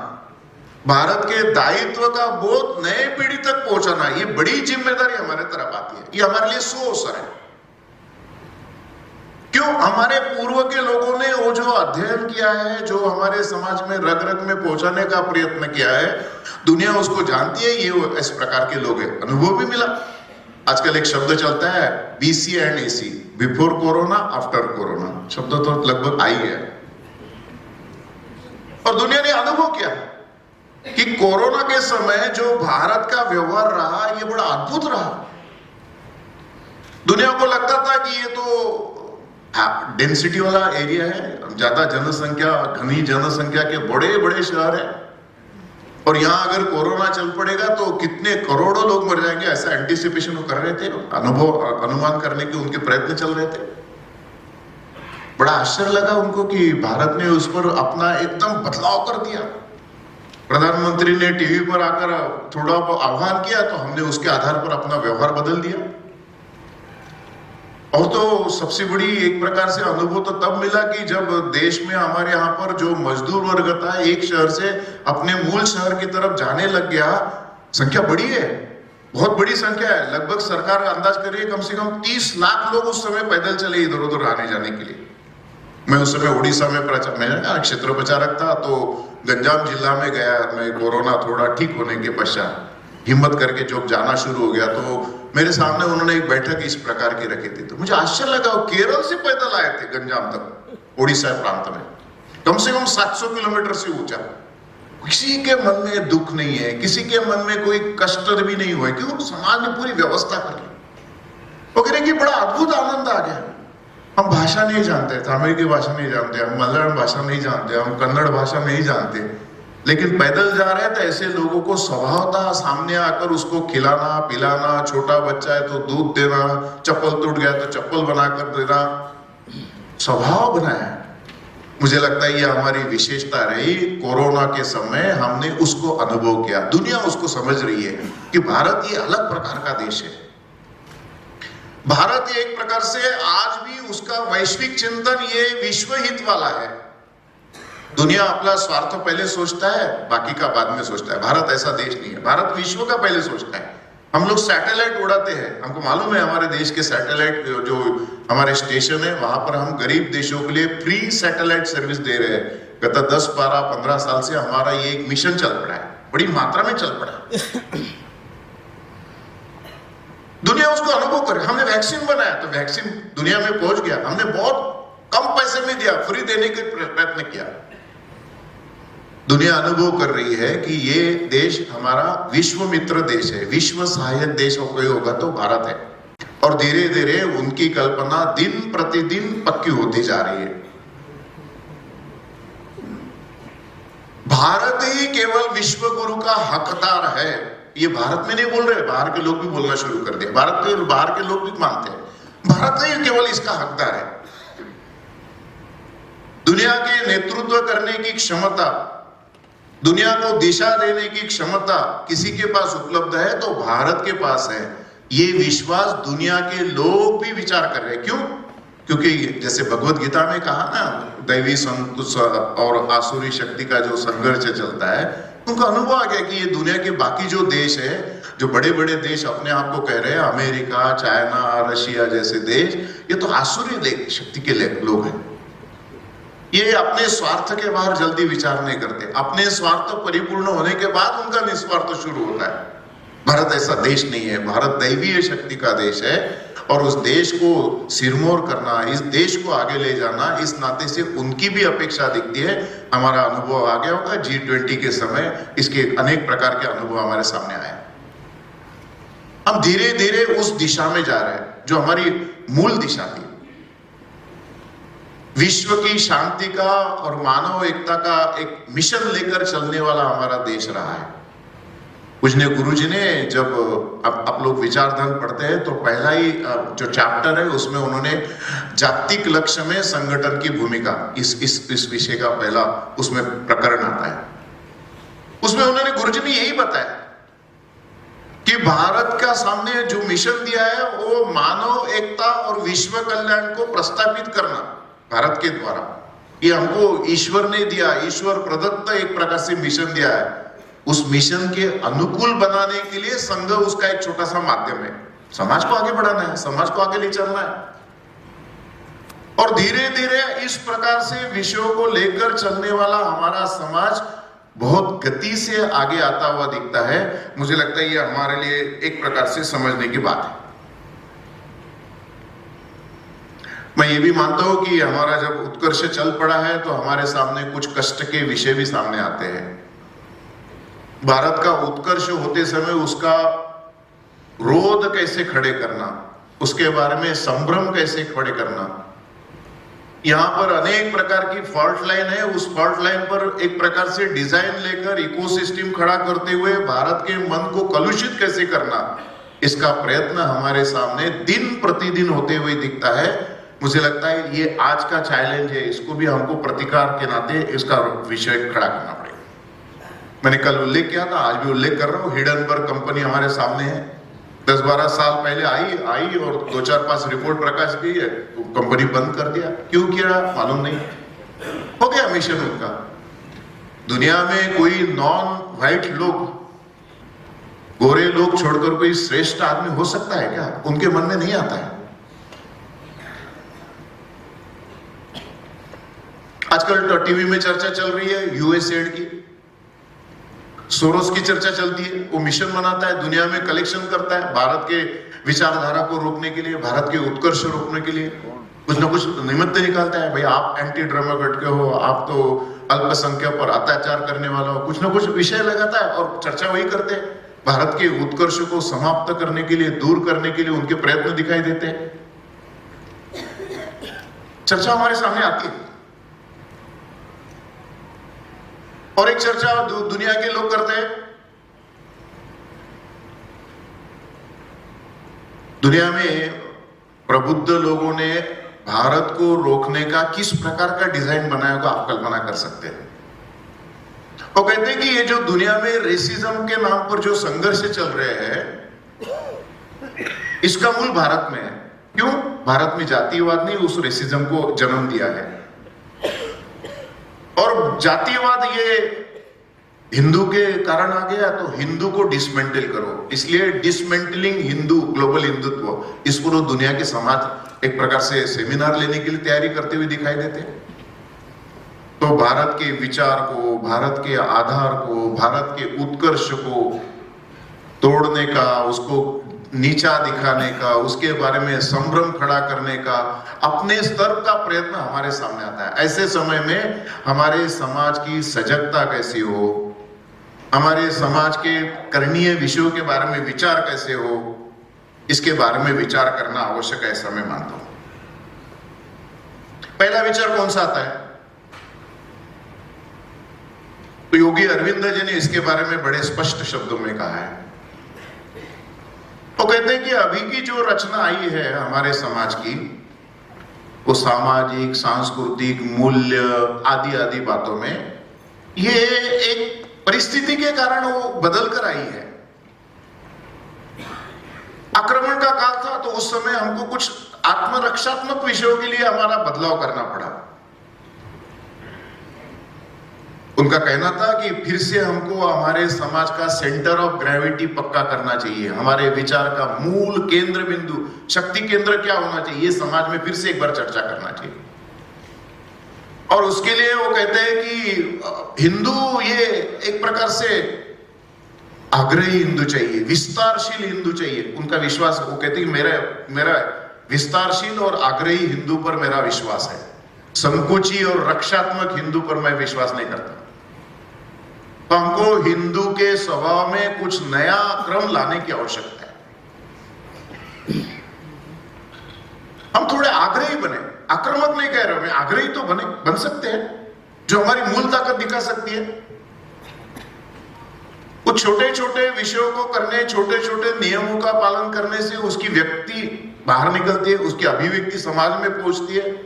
भारत के दायित्व का बोध नए पीढ़ी तक पहुंचाना, ये बड़ी जिम्मेदारी हमारे तरफ आती है। ये हमारे लिए सुअवसर है। क्यों? हमारे पूर्व के लोगों ने वो जो अध्ययन किया है, जो हमारे समाज में रग रग में पहुंचाने का प्रयत्न किया है, दुनिया उसको जानती है। ये इस प्रकार के लोग हैं। अनुभव भी मिला। आजकल एक शब्द चलता है BC and AC, before corona after corona. शब्द तो लगभग आई है। और दुनिया ने अनुभव किया कि कोरोना के समय जो भारत का व्यवहार रहा, ये बड़ा अद्भुत रहा। दुनिया को लगता था कि ये तो डेंसिटी वाला एरिया है, ज्यादा जनसंख्या, घनी जनसंख्या के बड़े बड़े शहर है, और यहां अगर कोरोना चल पड़ेगा तो कितने करोड़ों लोग मर जाएंगे, ऐसा एंटीसिपेशन वो कर रहे थे। अनुमान करने के उनके प्रयत्न चल रहे थे। बड़ा आश्चर्य लगा उनको कि भारत ने उस पर अपना एकदम बदलाव कर दिया। प्रधानमंत्री ने टीवी पर आकर थोड़ा आह्वान किया तो हमने उसके आधार पर अपना व्यवहार बदल दिया। और तो सबसे बड़ी एक प्रकार से अनुभव तो तब मिला कि जब देश में हमारे यहाँ पर जो मजदूर वर्ग था एक शहर से अपने मूल शहर की तरफ जाने लग गया। संख्या बड़ी है, बहुत बड़ी संख्या है। लगभग सरकार अंदाज कर रही है कम से कम 30 लाख लोग उस समय पैदल चले इधर उधर आने जाने के लिए। मैं उस समय उड़ीसा में क्षेत्र प्रचारक था, तो गंजाम जिला में गया मैं। कोरोना थोड़ा ठीक होने के पश्चात हिम्मत करके जब जाना शुरू हो गया तो मेरे सामने उन्होंने एक बैठक इस प्रकार की रखी थी, तो मुझे आश्चर्य लगा। वो केरल से पैदल आए थे गंजाम तक, उड़ीसा प्रांत में, कम से कम 700 किलोमीटर से ऊंचा। किसी के मन में दुख नहीं है, किसी के मन में कोई कष्ट भी नहीं हुआ, क्योंकि समाज ने पूरी व्यवस्था कर ली। वो कह रहे कि बड़ा अद्भुत आनंद आ गया। हम भाषा नहीं जानते, तमिल की भाषा नहीं जानते, हम मलयालम भाषा नहीं जानते, हम कन्नड़ भाषा नहीं जानते, लेकिन पैदल जा रहे हैं तो ऐसे लोगों को स्वभावतः सामने आकर उसको खिलाना पिलाना, छोटा बच्चा है तो दूध देना, चप्पल टूट गया तो चप्पल बनाकर देना, स्वभाव बनाया। मुझे लगता है ये हमारी विशेषता रही। कोरोना के समय हमने उसको अनुभव किया। दुनिया उसको समझ रही है कि भारत ये अलग प्रकार का देश है। भारत एक प्रकार से आज भी उसका वैश्विक चिंतन ये विश्व हित वाला है। दुनिया अपना स्वार्थ पहले सोचता है, बाकी का बाद में सोचता है। भारत ऐसा देश नहीं है, भारत विश्व का पहले सोचता है। हम लोग सैटेलाइट उड़ाते हैं, हमको मालूम है हमारे देश के सैटेलाइट जो हमारे स्टेशन है वहां पर हम गरीब देशों के लिए फ्री सैटेलाइट सर्विस दे रहे हैं। गत 10, 12, 15 साल से हमारा ये एक मिशन चल पड़ा है, बड़ी मात्रा में चल पड़ा है। दुनिया उसको अनुभव करे। हमने वैक्सीन बनाया तो वैक्सीन दुनिया में पहुंच गया। हमने बहुत कम पैसे में दिया, फ्री देने के प्रयत्न किया। दुनिया अनुभव कर रही है कि ये देश हमारा विश्व मित्र देश है, विश्व सहायक देश कोई होगा तो भारत है। और धीरे धीरे उनकी कल्पना दिन प्रतिदिन पक्की होती जा रही है। भारत ही केवल विश्व गुरु का हकदार है। ये भारत में नहीं बोल रहे, बाहर के लोग भी बोलना शुरू कर दिया। बाहर के लोग भी मानते हैं भारत ही केवल इसका हकदार है। दुनिया के नेतृत्व करने की क्षमता, दुनिया को दिशा देने की क्षमता किसी के पास उपलब्ध है तो भारत के पास है। ये विश्वास दुनिया के लोग भी विचार कर रहे हैं। क्यों? क्योंकि जैसे भगवत गीता में कहा ना, दैवी संतुष और आसुरी शक्ति का जो संघर्ष चलता है, उनको अनुभव आ गया कि ये दुनिया के बाकी जो देश है, जो बड़े बड़े देश अपने आप को कह रहे हैं, अमेरिका, चाइना, रशिया जैसे देश, ये तो आसुरी शक्ति के लोग हैं। ये अपने स्वार्थ के बाहर जल्दी विचार नहीं करते। अपने स्वार्थ परिपूर्ण होने के बाद उनका निस्वार्थ शुरू होता है। भारत ऐसा देश नहीं है। भारत दैवीय शक्ति का देश है और उस देश को सिरमौर करना, इस देश को आगे ले जाना, इस नाते से उनकी भी अपेक्षा दिखती है। हमारा अनुभव आ गया होगा G20 के समय, इसके अनेक प्रकार के अनुभव हमारे सामने आए। हम धीरे धीरे उस दिशा में जा रहे हैं जो हमारी मूल दिशा थी। विश्व की शांति का और मानव एकता का एक मिशन लेकर चलने वाला हमारा देश रहा है। पूजनीय गुरुजी ने जब आप लोग विचार धर्म पढ़ते हैं तो पहला ही जो चैप्टर है उसमें उन्होंने जागतिक लक्ष्य में संगठन की भूमिका, इस विषय का पहला उसमें प्रकरण आता है। उसमें उन्होंने गुरुजी ने यही बताया कि भारत का सामने जो मिशन दिया है वो मानव एकता और विश्व कल्याण को प्रस्तावित करना भारत के द्वारा। ये हमको ईश्वर ने दिया, ईश्वर प्रदत्त एक प्रकार से मिशन दिया है। उस मिशन के अनुकूल बनाने के लिए संघ उसका एक छोटा सा माध्यम है। समाज को आगे बढ़ाना है, समाज को आगे ले चलना है। और धीरे धीरे इस प्रकार से विषयों को लेकर चलने वाला हमारा समाज बहुत गति से आगे आता हुआ दिखता है। मुझे लगता है ये हमारे लिए एक प्रकार से समझने की बात है। मैं ये भी मानता हूं कि हमारा जब उत्कर्ष चल पड़ा है तो हमारे सामने कुछ कष्ट के विषय भी सामने आते हैं। भारत का उत्कर्ष होते समय उसका रोध कैसे खड़े करना, उसके बारे में संभ्रम कैसे खड़े करना, यहाँ पर अनेक प्रकार की फॉल्ट लाइन है। उस फॉल्ट लाइन पर एक प्रकार से डिजाइन लेकर इकोसिस्टम खड़ा करते हुए भारत के मन को कलुषित कैसे करना, इसका प्रयत्न हमारे सामने दिन प्रतिदिन होते हुए दिखता है। मुझे लगता है ये आज का चैलेंज है, इसको भी हमको प्रतिकार के नाते इसका विषय खड़ा करना पड़ेगा। मैंने कल उल्लेख किया था, आज भी उल्लेख कर रहा हूं, हिडनबर्ग कंपनी हमारे सामने है। 10-12 साल पहले आई और 2-4-5 रिपोर्ट प्रकाश की है, तो कंपनी बंद कर दिया। क्यों किया मालूम नहीं, हो गया मिशन उनका। दुनिया में कोई नॉन व्हाइट लोग, गोरे लोग छोड़कर कोई श्रेष्ठ आदमी हो सकता है क्या? उनके मन में नहीं आता है। आजकल टीवी में चर्चा चल रही है यूएसएड की, सोरोस की चर्चा चलती है। वो मिशन बनाता है, दुनिया में कलेक्शन करता है भारत के विचारधारा को रोकने के लिए, भारत के उत्कर्ष रोकने के लिए कुछ ना कुछ निमित्त निकालता है। भाई आप एंटी डेमोक्रेट के हो, आप तो अल्पसंख्यक पर अत्याचार करने वाला हो, कुछ ना कुछ विषय लगाता है और चर्चा वही करते हैं। भारत के उत्कर्ष को समाप्त करने के लिए, दूर करने के लिए उनके प्रयत्न दिखाई देते हैं। चर्चा हमारे सामने आती है। और एक चर्चा दुनिया के लोग करते हैं, दुनिया में प्रबुद्ध लोगों ने भारत को रोकने का किस प्रकार का डिजाइन बनाया होगा आप कल्पना कर सकते हैं। वो कहते हैं कि ये जो दुनिया में रेसिज्म के नाम पर जो संघर्ष चल रहे हैं, इसका मूल भारत में है। क्यों? भारत में जातीयवाद ने उस रेसिज्म को जन्म दिया है। और जातीयवाद ये हिंदू के कारण आ गया, तो हिंदू को डिसमेंटल करो, इसलिए डिसमेंटलिंग हिंदू, ग्लोबल हिंदुत्व, इसको तो दुनिया के समाज एक प्रकार से सेमिनार लेने के लिए तैयारी करते हुए दिखाई देते हैं। तो भारत के विचार को, भारत के आधार को, भारत के उत्कर्ष को तोड़ने का, उसको नीचा दिखाने का, उसके बारे में संभ्रम खड़ा करने का अपने स्तर का प्रयत्न हमारे सामने आता है। ऐसे समय में हमारे समाज की सजगता कैसी हो, हमारे समाज के करणीय विषयों के बारे में विचार कैसे हो, इसके बारे में विचार करना आवश्यक है, ऐसा मैं मानता हूं। पहला विचार कौन सा आता है? तो योगी अरविंद जी ने इसके बारे में बड़े स्पष्ट शब्दों में कहा है। वो कहते हैं कि अभी की जो रचना आई है हमारे समाज की, वो सामाजिक, सांस्कृतिक, मूल्य आदि आदि बातों में, ये एक परिस्थिति के कारण वो बदल कर आई है। आक्रमण का काल था, तो उस समय हमको कुछ आत्मरक्षात्मक विषयों के लिए हमारा बदलाव करना पड़ा। उनका कहना था कि फिर से हमको हमारे समाज का सेंटर ऑफ ग्रेविटी पक्का करना चाहिए, हमारे विचार का मूल केंद्र बिंदु, शक्ति केंद्र क्या होना चाहिए, ये समाज में फिर से एक बार चर्चा करना चाहिए। और उसके लिए वो कहते हैं कि हिंदू ये एक प्रकार से आग्रही हिंदू चाहिए, विस्तारशील हिंदू चाहिए। उनका विश्वास, वो कहते हैं कि मेरा विस्तारशील और आग्रही हिंदू पर मेरा विश्वास है, संकुची और रक्षात्मक हिंदू पर मैं विश्वास नहीं करता। तो हमको हिंदू के स्वभाव में कुछ नया क्रम लाने की आवश्यकता है। हम थोड़े आग्रही बने, आक्रामक नहीं कह रहे, मैं आग्रही तो बन सकते हैं, जो हमारी मूल ताकत दिखा सकती है। कुछ छोटे छोटे विषयों को करने, छोटे छोटे नियमों का पालन करने से उसकी व्यक्ति बाहर निकलती है, उसकी अभिव्यक्ति समाज में पहुंचती है,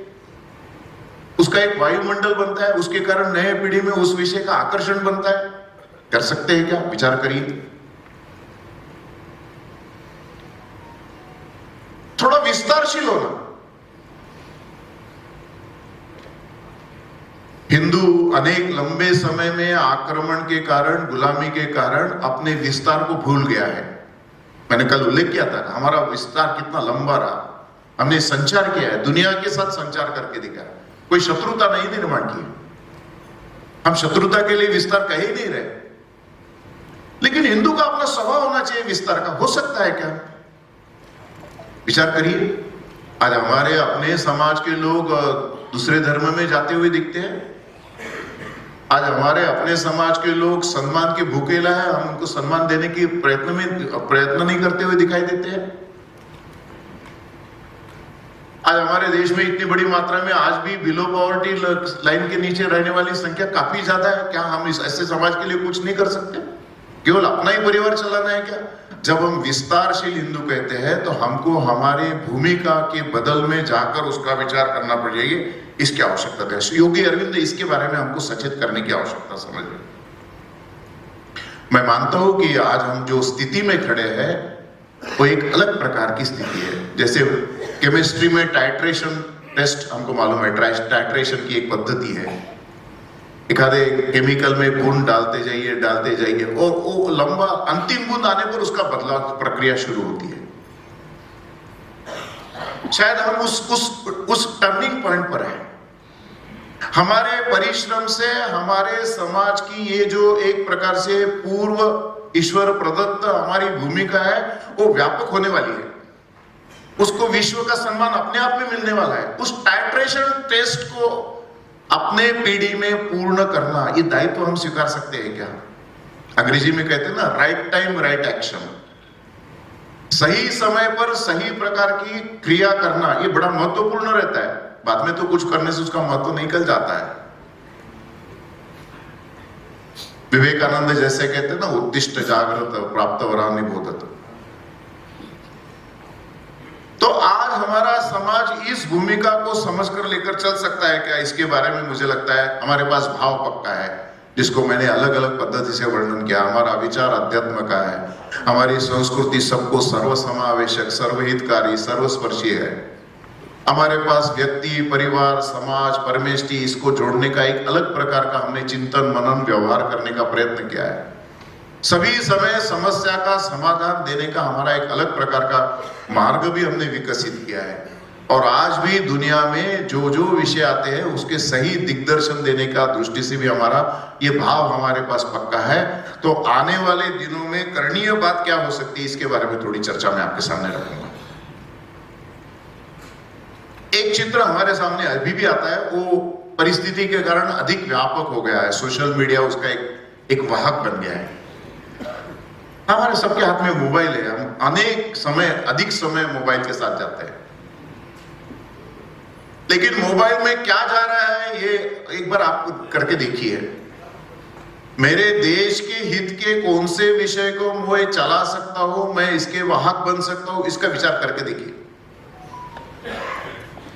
उसका एक वायुमंडल बनता है, उसके कारण नए पीढ़ी में उस विषय का आकर्षण बनता है। कर सकते हैं क्या? विचार करिए। थोड़ा विस्तारशील होना। हिंदू अनेक लंबे समय में आक्रमण के कारण, गुलामी के कारण अपने विस्तार को भूल गया है। मैंने कल उल्लेख किया था, हमारा विस्तार कितना लंबा रहा, हमने संचार किया है, दुनिया के साथ संचार करके दिखाया, कोई शत्रुता नहीं निर्माण की। हम शत्रुता के लिए विस्तार कह ही नहीं रहे, लेकिन हिंदू का अपना स्वभाव होना चाहिए विस्तार का। हो सकता है क्या? विचार करिए। आज हमारे अपने समाज के लोग दूसरे धर्म में जाते हुए दिखते हैं। आज हमारे अपने समाज के लोग सम्मान के भूखेला है, हम उनको सम्मान देने की प्रयत्न नहीं करते हुए दिखाई देते हैं। आज हमारे देश में इतनी बड़ी मात्रा में आज भी बिलो पॉवर्टी लाइन के नीचे रहने वाली संख्या काफी ज्यादा है। क्या हम इस ऐसे समाज के लिए कुछ नहीं कर सकते? केवल अपना ही परिवार चलाना है क्या? जब हम विस्तारशील हिंदू कहते हैं तो हमको हमारे भूमिका के बदल में जाकर उसका विचार करना पड़ेगा, इसकी आवश्यकता है। योगी अरविंद इसके बारे में हमको सचेत करने की आवश्यकता समझ रहे। मैं मानता हूं कि आज हम जो स्थिति में खड़े हैं वो एक अलग प्रकार की स्थिति है। जैसे केमिस्ट्री में टाइट्रेशन टेस्ट हमको मालूम है, टाइट्रेशन की एक पद्धति है। एक आधे केमिकल में बूंद डालते जाइए और वो लंबा अंतिम बूंद आने पर उसका बदलाव प्रक्रिया शुरू होती है। शायद हम उस टर्निंग पॉइंट पर हैं। हमारे परिश्रम से हमारे समाज की ये जो एक प्रकार से पूर्व ईश्वर प्रदत्त हमारी भूमिका है वो व्यापक होने वाली है। उसको विश्व का सम्मान अपने आप में मिलने वाला है। उस टाइट्रेशन टेस्ट को अपने पीढ़ी में पूर्ण करना, ये दायित्व हम स्वीकार सकते हैं क्या? अंग्रेजी में कहते हैं ना, राइट टाइम राइट एक्शन। सही समय पर सही प्रकार की क्रिया करना ये बड़ा महत्वपूर्ण रहता है। बाद में तो कुछ करने से उसका महत्व निकल जाता है। विवेकानंद जैसे कहते हैं ना, उत्तिष्ठ जागृत प्राप्त वरानि बोधत। तो आज हमारा समाज इस भूमिका को समझकर लेकर चल सकता है क्या? इसके बारे में मुझे लगता है हमारे पास भाव पक्का है, जिसको मैंने अलग अलग पद्धति से वर्णन किया। हमारा विचार अध्यात्म का है, हमारी संस्कृति सबको सर्वसमावेशक, सर्वहितकारी, सर्वस्पर्शी है। हमारे पास व्यक्ति, परिवार, समाज, परमेष्टि, इसको जोड़ने का एक अलग प्रकार का हमने चिंतन, मनन, व्यवहार करने का प्रयत्न किया है। सभी समय समस्या का समाधान देने का हमारा एक अलग प्रकार का मार्ग भी हमने विकसित किया है। और आज भी दुनिया में जो जो विषय आते हैं उसके सही दिग्दर्शन देने का दृष्टि से भी हमारा ये भाव हमारे पास पक्का है। तो आने वाले दिनों में करणीय बात क्या हो सकती है, इसके बारे में थोड़ी चर्चा मैं आपके सामने रखूंगा। एक चित्र हमारे सामने अभी भी आता है, वो परिस्थिति के कारण अधिक व्यापक हो गया है। सोशल मीडिया उसका एक वाहक बन गया है। हमारे सबके हाथ में मोबाइल है, हम अधिक समय मोबाइल के साथ जाते हैं। लेकिन मोबाइल में क्या जा रहा है ये एक बार आप करके देखिए। मेरे देश के हित के कौन से विषय को मैं चला सकता हूं, मैं इसके वाहक बन सकता हूं, इसका विचार करके देखिए।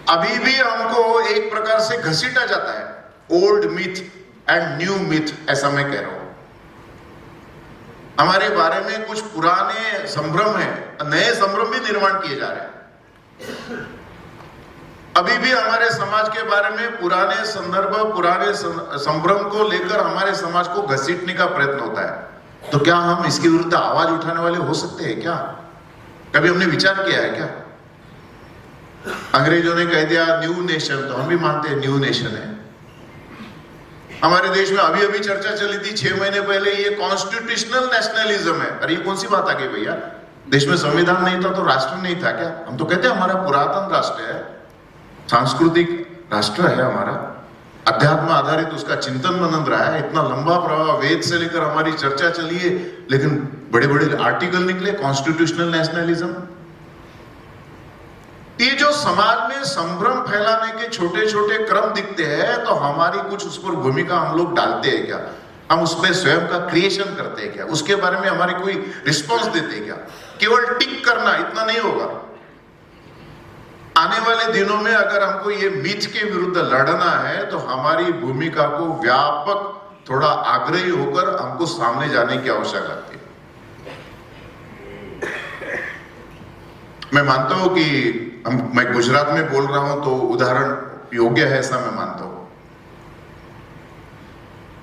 अभी भी हमको एक प्रकार से घसीटा जाता है, old myth and new myth, ऐसा मैं कह रहा हूं। हमारे बारे में कुछ पुराने संभ्रम है, नए संभ्रम भी निर्माण किए जा रहे हैं। अभी भी हमारे समाज के बारे में पुराने संदर्भ, पुराने संभ्रम को लेकर हमारे समाज को घसीटने का प्रयत्न होता है। तो क्या हम इसके विरुद्ध आवाज उठाने वाले हो सकते हैं क्या? कभी हमने विचार किया है क्या? अंग्रेजों ने कह दिया न्यू नेशन, तो हम भी मानते हैं न्यू नेशन है। हमारे देश में अभी अभी चर्चा चली थी 6 महीने पहले, ये कॉन्स्टिट्यूशनल नेशनलिज्म है। अरे ये कौन सी बात आ गई भैया? देश में संविधान नहीं था तो राष्ट्र नहीं था क्या? हम तो कहते हैं हमारा पुरातन राष्ट्र है, सांस्कृतिक राष्ट्र है हमारा, अध्यात्म आधारित उसका चिंतन मनन रहा है। इतना लंबा प्रवाह, वेद से लेकर हमारी चर्चा चली है, लेकिन बड़े बड़े आर्टिकल निकले कॉन्स्टिट्यूशनल नेशनलिज्म। ये जो समाज में संभ्रम फैलाने के छोटे छोटे क्रम दिखते हैं, तो हमारी कुछ उस पर भूमिका हम लोग डालते हैं क्या? हम उस पर स्वयं का क्रिएशन करते हैं क्या? उसके बारे में हमारी कोई रिस्पॉन्स देते हैं क्या? केवल टिक करना इतना नहीं होगा। आने वाले दिनों में अगर हमको ये मिथ के विरुद्ध लड़ना है, तो हमारी भूमिका को व्यापक, थोड़ा आग्रही होकर हमको सामने जाने की आवश्यकता है। मैं मानता हूं कि मैं गुजरात में बोल रहा हूं तो उदाहरण योग्य है, ऐसा मैं मानता हूं।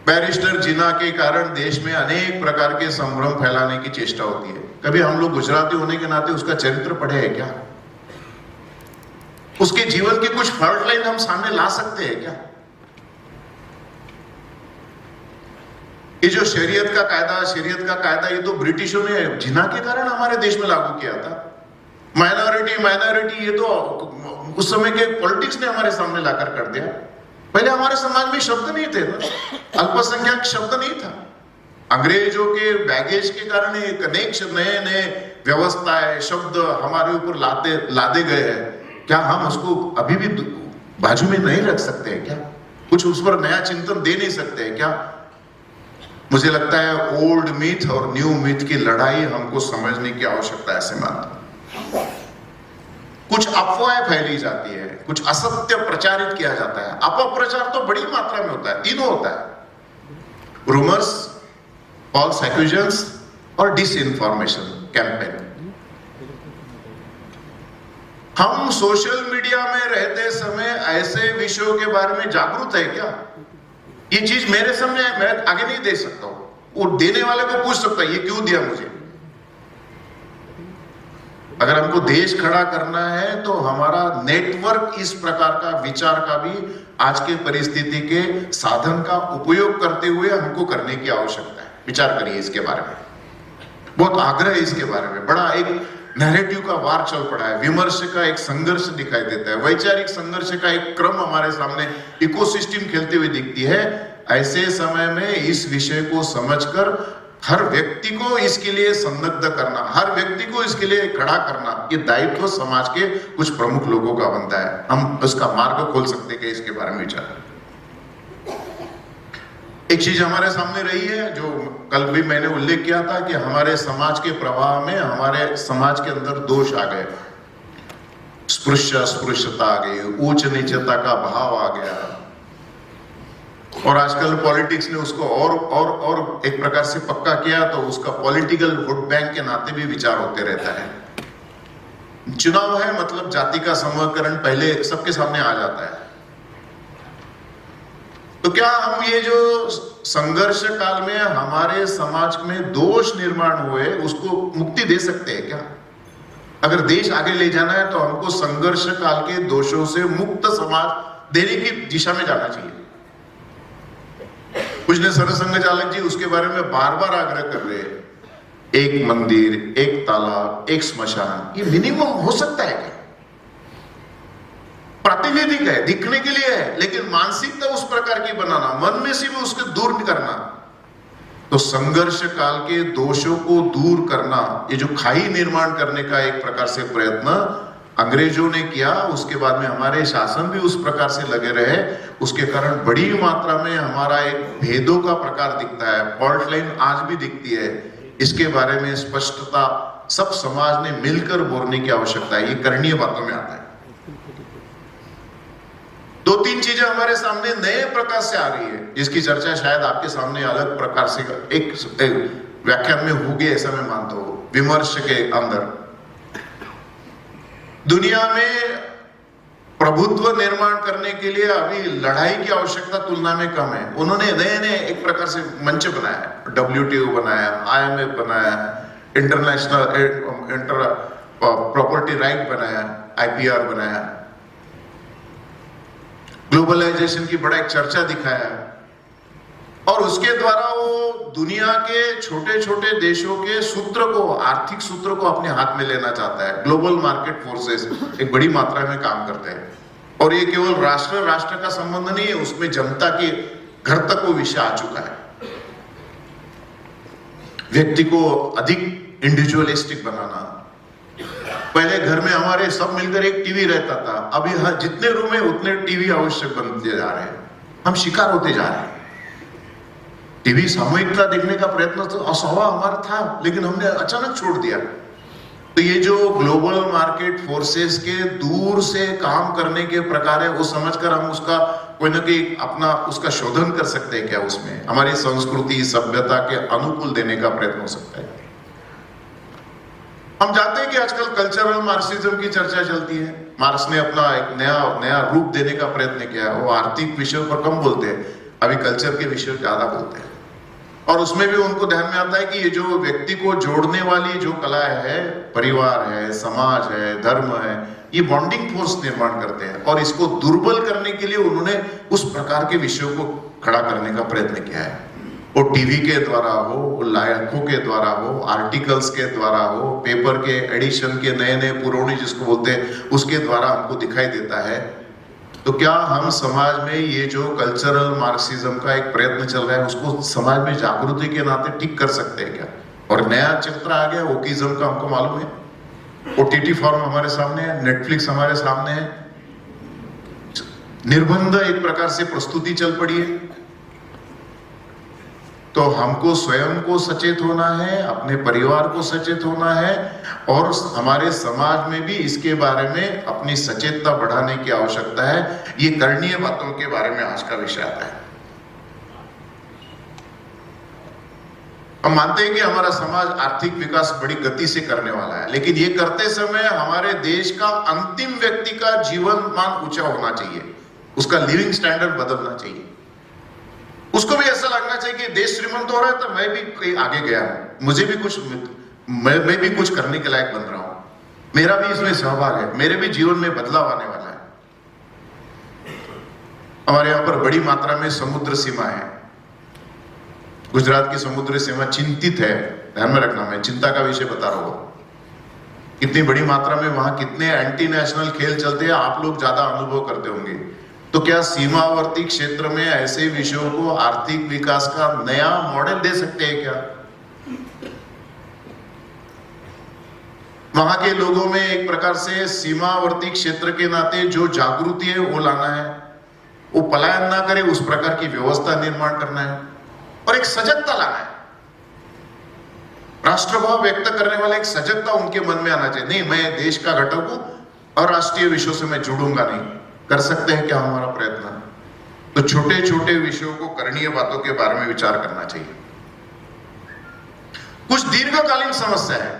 बैरिस्टर जिन्ना के कारण देश में अनेक प्रकार के संभ्रम फैलाने की चेष्टा होती है। कभी हम लोग गुजराती होने के नाते उसका चरित्र पढ़े हैं क्या? उसके जीवन की कुछ फॉल्ट लाइन हम सामने ला सकते हैं क्या? ये जो शरीयत का कायदा ये तो ब्रिटिशों ने जिन्ना के कारण हमारे देश में लागू किया था। माइनॉरिटी ये तो उस समय के पॉलिटिक्स ने हमारे सामने लाकर कर दिया। पहले हमारे समाज में शब्द नहीं थे ना, अल्पसंख्यक शब्द नहीं था। अंग्रेजों के बैगेज के कारण अनेक नए व्यवस्थाएं, शब्द हमारे ऊपर लादे गए हैं। क्या हम उसको अभी भी बाजू में नहीं रख सकते हैं क्या? कुछ उस पर नया चिंतन दे नहीं सकते हैं क्या? मुझे लगता है ओल्ड मिथ और न्यू मिथ की लड़ाई हमको समझने की आवश्यकता है, ऐसे मानता हूं। कुछ अफवाहें फैली जाती है, कुछ असत्य प्रचारित किया जाता है। अपप्रचार तो बड़ी मात्रा में होता है, तीनों होता है, रूमर्स, फॉल्स एक्यूजन्स और डिसइंफॉर्मेशन कैंपेन। हम सोशल मीडिया में रहते समय ऐसे विषयों के बारे में जागरूक है क्या? ये चीज मेरे सामने मैं आगे नहीं दे सकता हूं, वो देने वाले को पूछ सकता है ये क्यों दिया मुझे। अगर हमको देश खड़ा करना है तो हमारा नेटवर्क इस प्रकार का विचार का भी आज के परिस्थिति के साधन का उपयोग करते हुए हमको करने की आवश्यकता है। विचार करिए इसके बारे में, बहुत आग्रह है इसके बारे में। बड़ा एक नैरेटिव का वार चल पड़ा है, विमर्श का एक संघर्ष दिखाई देता है, वैचारिक संघर्ष का एक क्रम हमारे सामने इकोसिस्टम खेलते हुए दिखती है। ऐसे समय में इस विषय को समझकर हर व्यक्ति को इसके लिए संलग्न करना, हर व्यक्ति को इसके लिए खड़ा करना, ये दायित्व समाज के कुछ प्रमुख लोगों का बनता है। हम उसका मार्ग खोल सकते हैं कि इसके बारे में विचार। एक चीज हमारे सामने रही है जो कल भी मैंने उल्लेख किया था कि हमारे समाज के प्रवाह में हमारे समाज के अंदर दोष आ गए, स्पृश्य अस्पृश्यता आ गई, ऊंच नीचता का भाव आ गया, और आजकल पॉलिटिक्स ने उसको और एक प्रकार से पक्का किया, तो उसका पॉलिटिकल वोट बैंक के नाते भी विचार होते रहता है। चुनाव है मतलब जाति का समूहीकरण पहले सबके सामने आ जाता है। तो क्या हम ये जो संघर्ष काल में हमारे समाज में दोष निर्माण हुए उसको मुक्ति दे सकते हैं क्या? अगर देश आगे ले जाना है तो हमको संघर्ष काल के दोषों से मुक्त समाज देने की दिशा में जाना चाहिए। पूज्य सरसंघ चालक जी उसके बारे में बार बार आग्रह कर रहे हैं, एक मंदिर, एक तालाब, एक स्मशान, ये मिनिमम हो सकता है क्या? प्रातिनिधिक है, दिखने के लिए है, लेकिन मानसिकता उस प्रकार की बनाना, मन में से भी उसको दूर करना। तो संघर्ष काल के दोषों को दूर करना, ये जो खाई निर्माण करने का एक प्रकार से प्रयत्न अंग्रेजों ने किया, उसके बाद में हमारे शासन भी उस प्रकार से लगे रहे, उसके कारण बड़ी मात्रा में हमारा एक भेदों का प्रकार दिखता है, फॉल्ट लाइन आज भी दिखती है। इसके बारे में स्पष्टता सब समाज ने मिलकर बोलने की आवश्यकता है। ये करणीय बातों में आता है। दो तीन चीजें हमारे सामने नए प्रकार से आ रही है, जिसकी चर्चा शायद आपके सामने अलग प्रकार से एक व्याख्यान में होगी, ऐसा मैं मानता हूं। विमर्श के अंदर दुनिया में प्रभुत्व निर्माण करने के लिए अभी लड़ाई की आवश्यकता तुलना में कम है। उन्होंने नए नए एक प्रकार से मंच बनाया, WTO बनाया, IMF बनाया, इंटर प्रॉपर्टी राइट बनाया, IPR बनाया, ग्लोबलाइजेशन की बड़ा एक चर्चा दिखाया, और उसके द्वारा वो दुनिया के छोटे छोटे देशों के सूत्र को, आर्थिक सूत्र को अपने हाथ में लेना चाहता है। ग्लोबल मार्केट फोर्सेस एक बड़ी मात्रा में काम करते हैं, और ये केवल राष्ट्र राष्ट्र का संबंध नहीं है, उसमें जनता के घर तक वो विषय आ चुका है। व्यक्ति को अधिक इंडिविजुअलिस्टिक बनाना। पहले घर में हमारे सब मिलकर एक टीवी रहता था, अभी जितने रूम है उतने टीवी आवश्यक बनते जा रहे हैं। हम शिकार होते जा रहे हैं। टीवी सामूहिकता देखने का प्रयत्न तो असंभव हमारा था, लेकिन हमने अचानक छोड़ दिया। तो ये जो ग्लोबल मार्केट फोर्सेस के दूर से काम करने के प्रकार है, वो समझकर हम उसका कोई ना कोई अपना उसका शोधन कर सकते हैं क्या? उसमें हमारी संस्कृति सभ्यता के अनुकूल देने का प्रयत्न हो सकता है। हम जानते हैं कि आजकल कल्चरल मार्क्सिज्म की चर्चा चलती है। मार्क्स ने अपना एक नया रूप देने का प्रयत्न किया। वो आर्थिक विषयों पर कम बोलते हैं, अभी कल्चर के विषय ज्यादा बोलते हैं, और उसमें भी उनको ध्यान में आता है कि ये जो व्यक्ति को जोड़ने वाली जो कला है, परिवार है, समाज है, धर्म है, ये बॉन्डिंग फोर्स निर्माण करते हैं, और इसको दुर्बल करने के लिए उन्होंने उस प्रकार के विषयों को खड़ा करने का प्रयत्न किया है। वो टीवी के द्वारा हो, लायकों के द्वारा हो, आर्टिकल्स के द्वारा हो, पेपर के एडिशन के नए नए पुरौनी जिसको बोलते हैं, उसके द्वारा हमको दिखाई देता है। तो क्या हम समाज में ये जो कल्चरल मार्क्सिज्म का एक प्रयत्न चल रहा है, उसको समाज में जागृति के नाते ठीक कर सकते हैं क्या? और नया चित्र आ गया वोकिज्म का, हमको मालूम है। OTT फॉर्म हमारे सामने है, नेटफ्लिक्स हमारे सामने है, निर्बंध एक प्रकार से प्रस्तुति चल पड़ी है। तो हमको स्वयं को सचेत होना है, अपने परिवार को सचेत होना है, और हमारे समाज में भी इसके बारे में अपनी सचेतता बढ़ाने की आवश्यकता है। ये करणीय बातों के बारे में आज का विषय आता है। हम मानते हैं कि हमारा समाज आर्थिक विकास बड़ी गति से करने वाला है, लेकिन ये करते समय हमारे देश का अंतिम व्यक्ति का जीवन मान ऊंचा होना चाहिए, उसका लिविंग स्टैंडर्ड बदलना चाहिए। उसको भी ऐसा लगना चाहिए कि देश श्रीमंत हो रहा है तो मैं भी कहीं आगे गया हूं, मुझे भी कुछ मैं भी कुछ करने के लायक बन रहा हूं, मेरा भी इसमें सहभाग है, मेरे भी जीवन में बदलाव आने वाला है। हमारे यहां पर बड़ी मात्रा में समुद्र सीमा है। गुजरात की समुद्री सीमा चिंतित है, ध्यान में रखना, मैं चिंता का विषय बता रहा हूं। कितनी बड़ी मात्रा में वहां कितने एंटी नेशनल खेल चलते हैं, आप लोग ज्यादा अनुभव करते होंगे। तो क्या सीमावर्ती क्षेत्र में ऐसे विषयों को आर्थिक विकास का नया मॉडल दे सकते हैं क्या? वहां के लोगों में एक प्रकार से सीमावर्ती क्षेत्र के नाते जो जागृति है वो लाना है, वो पलायन ना करे उस प्रकार की व्यवस्था निर्माण करना है और एक सजगता लाना है। राष्ट्रभाव व्यक्त करने वाला एक सजगता उनके मन में आना चाहिए। नहीं, मैं देश का घटक हूं और राष्ट्रीय विषयों से मैं जुड़ूंगा नहीं। कर सकते हैं क्या हमारा प्रयत्न? तो छोटे छोटे विषयों को, करणीय बातों के बारे में विचार करना चाहिए। कुछ दीर्घकालीन समस्या है,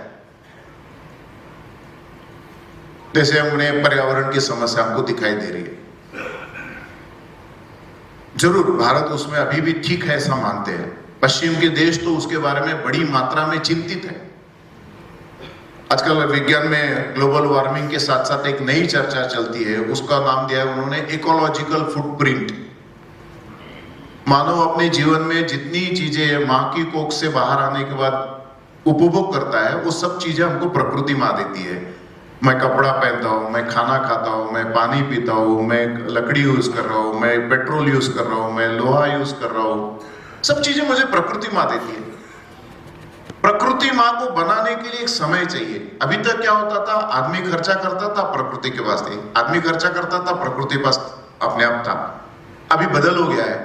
जैसे हमने पर्यावरण की समस्या हमको दिखाई दे रही है। जरूर भारत उसमें अभी भी ठीक है ऐसा मानते हैं, पश्चिम के देश तो उसके बारे में बड़ी मात्रा में चिंतित है। आजकल विज्ञान में ग्लोबल वार्मिंग के साथ साथ एक नई चर्चा चलती है, उसका नाम दिया है उन्होंने इकोलॉजिकल फुटप्रिंट। मानव अपने जीवन में जितनी चीजें मां की कोख से बाहर आने के बाद उपभोग करता है, वो सब चीजें हमको प्रकृति मां देती है। मैं कपड़ा पहनता हूँ, मैं खाना खाता हूँ, मैं पानी पीता हूँ, मैं लकड़ी यूज कर रहा हूँ, मैं पेट्रोल यूज कर रहा हूँ, मैं लोहा यूज कर रहा हूँ, सब चीजें मुझे प्रकृति मां देती है। प्रकृति मां को बनाने के लिए एक समय चाहिए। अभी तक क्या होता था, आदमी खर्चा करता था प्रकृति के वास्ते, आदमी खर्चा करता था प्रकृति पास अपने आप था। अभी बदल हो गया है,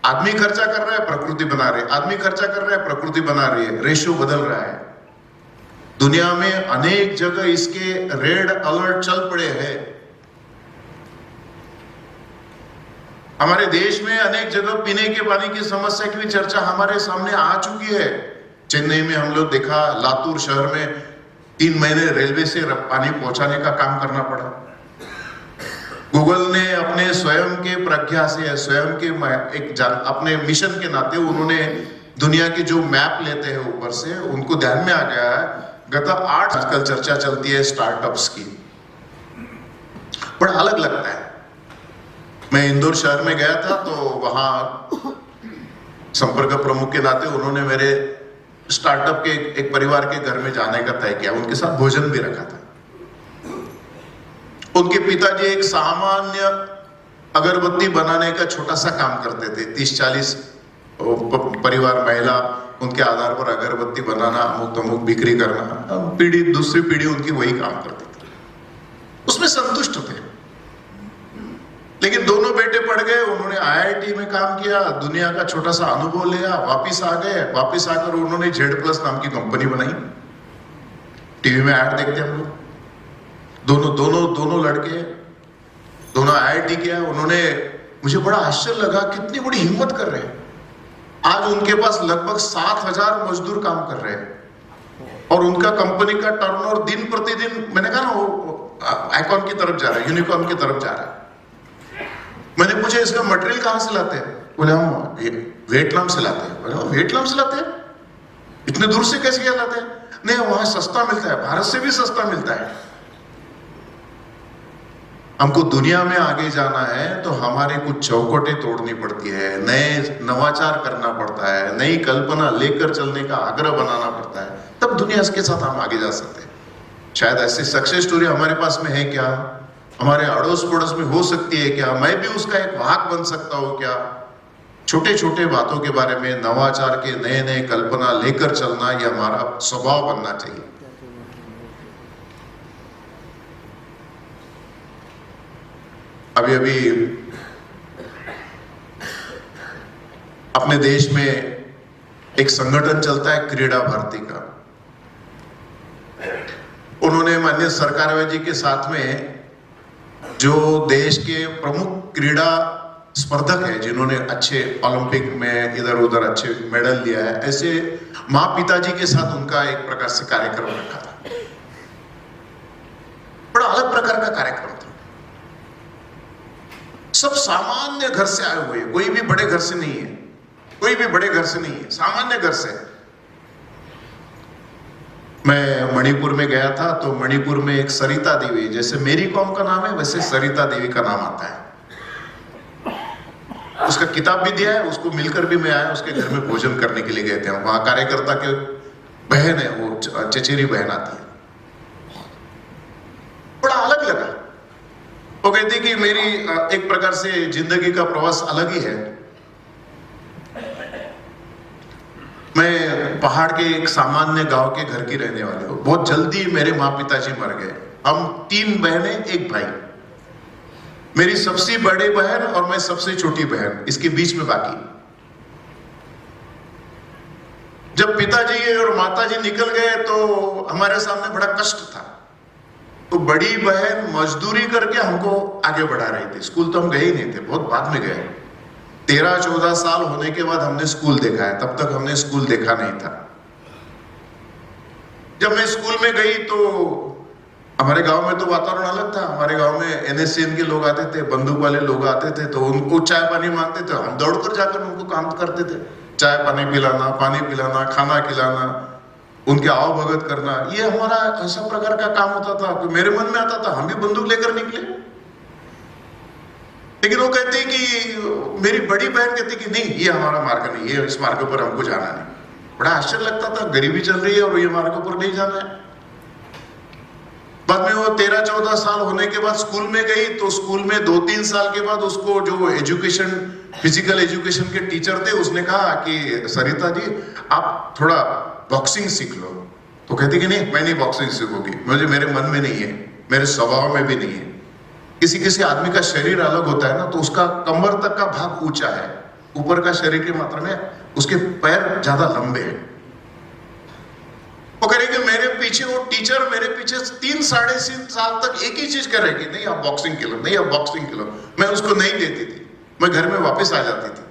आदमी खर्चा कर रहा है प्रकृति बना रही है, आदमी खर्चा कर रहा है प्रकृति बना रही है, रेशियो बदल रहा है। दुनिया में अनेक जगह इसके रेड अलर्ट चल पड़े हैं। हमारे देश में अनेक जगह पीने के पानी की समस्या की भी चर्चा हमारे सामने आ चुकी है। चेन्नई में हम लोग देखा, लातूर शहर में 3 महीने रेलवे से पानी पहुंचाने का काम करना पड़ा। गूगल ने अपने स्वयं के प्रज्ञा से, स्वयं के अपने मिशन के नाते उन्होंने दुनिया के जो मैप लेते हैं ऊपर से, उनको ध्यान में आ गया है। गत 8 आजकल चर्चा चलती है स्टार्टअप्स की, बड़ा अलग लगता है। मैं इंदौर शहर में गया था तो वहां संपर्क प्रमुख के नाते उन्होंने मेरे स्टार्टअप के एक परिवार के घर में जाने का तय किया, उनके साथ भोजन भी रखा था। उनके पिताजी एक सामान्य अगरबत्ती बनाने का छोटा सा काम करते थे। 30-40 परिवार, महिला, उनके आधार पर अगरबत्ती बनाना, अमुक तमुक बिक्री करना, पीढ़ी दूसरी पीढ़ी उनकी वही काम करती थी, उसमें संतुष्ट थे। लेकिन दोनों बेटे पढ़ गए, उन्होंने IIT में काम किया, दुनिया का छोटा सा अनुभव लिया, वापिस आ गए। वापिस आकर उन्होंने Z+ नाम की कंपनी बनाई। टीवी में ऐड देखते हम लोग, दोनों लड़के, दोनों IIT किया। उन्होंने, मुझे बड़ा आश्चर्य लगा कितनी बड़ी हिम्मत कर रहे हैं। आज उनके पास लगभग 7,000 मजदूर काम कर रहे हैं और उनका कंपनी का टर्नओवर दिन प्रतिदिन, मैंने कहा ना, वो आइकॉन की तरफ जा रहा है, यूनिकॉर्न की तरफ जा रहा है। मैंने पूछा इसका मटेरियल कहां से लाते हैं? बोले हम वियतनाम से लाते हैं। बोले वियतनाम से लाते हैं? इतने दूर से कैसे क्या लाते हैं? नहीं, वहां सस्ता मिलता है, भारत से भी सस्ता मिलता है। हमको दुनिया में आगे जाना है तो हमारे कुछ चौखटें तोड़नी पड़ती है, नए नवाचार करना पड़ता है, नई कल्पना लेकर चलने का आग्रह बनाना पड़ता है, तब दुनिया के साथ हम आगे जा सकते हैं। शायद ऐसी सक्सेस स्टोरी हमारे पास में है क्या? हमारे अड़ोस पड़ोस में हो सकती है क्या? मैं भी उसका एक भाग बन सकता हूं क्या? छोटे छोटे बातों के बारे में, नवाचार के नए नए कल्पना लेकर चलना, यह हमारा स्वभाव बनना चाहिए। अभी अभी अपने देश में एक संगठन चलता है क्रीड़ा भारती का। उन्होंने माननीय सरकार जी के साथ में जो देश के प्रमुख क्रीड़ा स्पर्धक है जिन्होंने अच्छे ओलंपिक में इधर उधर अच्छे मेडल लिया है, ऐसे माँ पिताजी के साथ उनका एक प्रकार से कार्यक्रम रखा था। बड़ा अलग प्रकार का कार्यक्रम था। सब सामान्य घर से आए हुए, कोई भी बड़े घर से नहीं है, कोई भी बड़े घर से नहीं है, सामान्य घर से। मैं मणिपुर में गया था, तो मणिपुर में एक सरिता देवी, जैसे मेरी कॉम का नाम है वैसे सरिता देवी का नाम आता है। उसका किताब भी दिया है, उसको मिलकर भी मैं आया, उसके घर में भोजन करने के लिए गए थे। वहां कार्यकर्ता के बहन है, वो चचेरी बहन आती है। बड़ा अलग लगा। वो कहती कि मेरी एक प्रकार से जिंदगी का प्रवास अलग ही है। मैं पहाड़ के एक सामान्य गांव के घर की रहने वाली हूँ। बहुत जल्दी मेरे माँ पिताजी मर गए। हम 3 बहनें, 1 भाई। मेरी सबसे बड़ी बहन और मैं सबसे छोटी बहन, इसके बीच में बाकी। जब पिताजी और माताजी निकल गए तो हमारे सामने बड़ा कष्ट था। तो बड़ी बहन मजदूरी करके हमको आगे बढ़ा रही थी। स्कूल तो हम गए ही नहीं थे, बहुत बाद में गए। 13-14 साल होने के बाद हमने स्कूल देखा है, तब तक हमने स्कूल देखा नहीं था। जब मैं स्कूल में गई तो हमारे गांव में तो वातावरण अलग था। हमारे गांव में NSCN के लोग आते थे, बंदूक वाले लोग आते थे, तो उनको चाय पानी मांगते थे। हम दौड़कर जाकर उनको काम करते थे, चाय पानी पिलाना, पानी पिलाना, खाना खिलाना, उनके आओ भगत करना। ये हमारा ऐसा प्रकार का काम होता था कि मेरे मन में आता था हम भी बंदूक लेकर निकले। लेकिन वो कहते कि मेरी बड़ी बहन कहती कि नहीं, ये हमारा मार्ग नहीं, ये इस मार्ग पर हमको जाना नहीं। बड़ा आश्चर्य लगता था, गरीबी चल रही है और ये मार्ग पर नहीं जाना है। बाद में वो 13-14 साल होने के बाद स्कूल में गई, तो स्कूल में 2-3 साल के बाद उसको जो एजुकेशन, फिजिकल एजुकेशन के टीचर थे, उसने कहा कि सरिता जी आप थोड़ा बॉक्सिंग सीख लो। तो कहती कि नहीं, मैं नहीं बॉक्सिंग सीखूंगी, मुझे, मेरे मन में नहीं है, मेरे स्वभाव में भी नहीं है। किसी किसी आदमी का शरीर अलग होता है ना, तो उसका कमर तक का भाग ऊंचा है, ऊपर का शरीर की मात्रा में उसके पैर ज्यादा लंबे हैं। वो कह रहे कि मेरे पीछे वो टीचर मेरे पीछे 3-3.5 साल तक एक ही चीज कर रही कि नहीं आप बॉक्सिंग खेलो, नहीं आप बॉक्सिंग खेलो। मैं उसको नहीं देती थी, मैं घर में वापस आ जाती थी।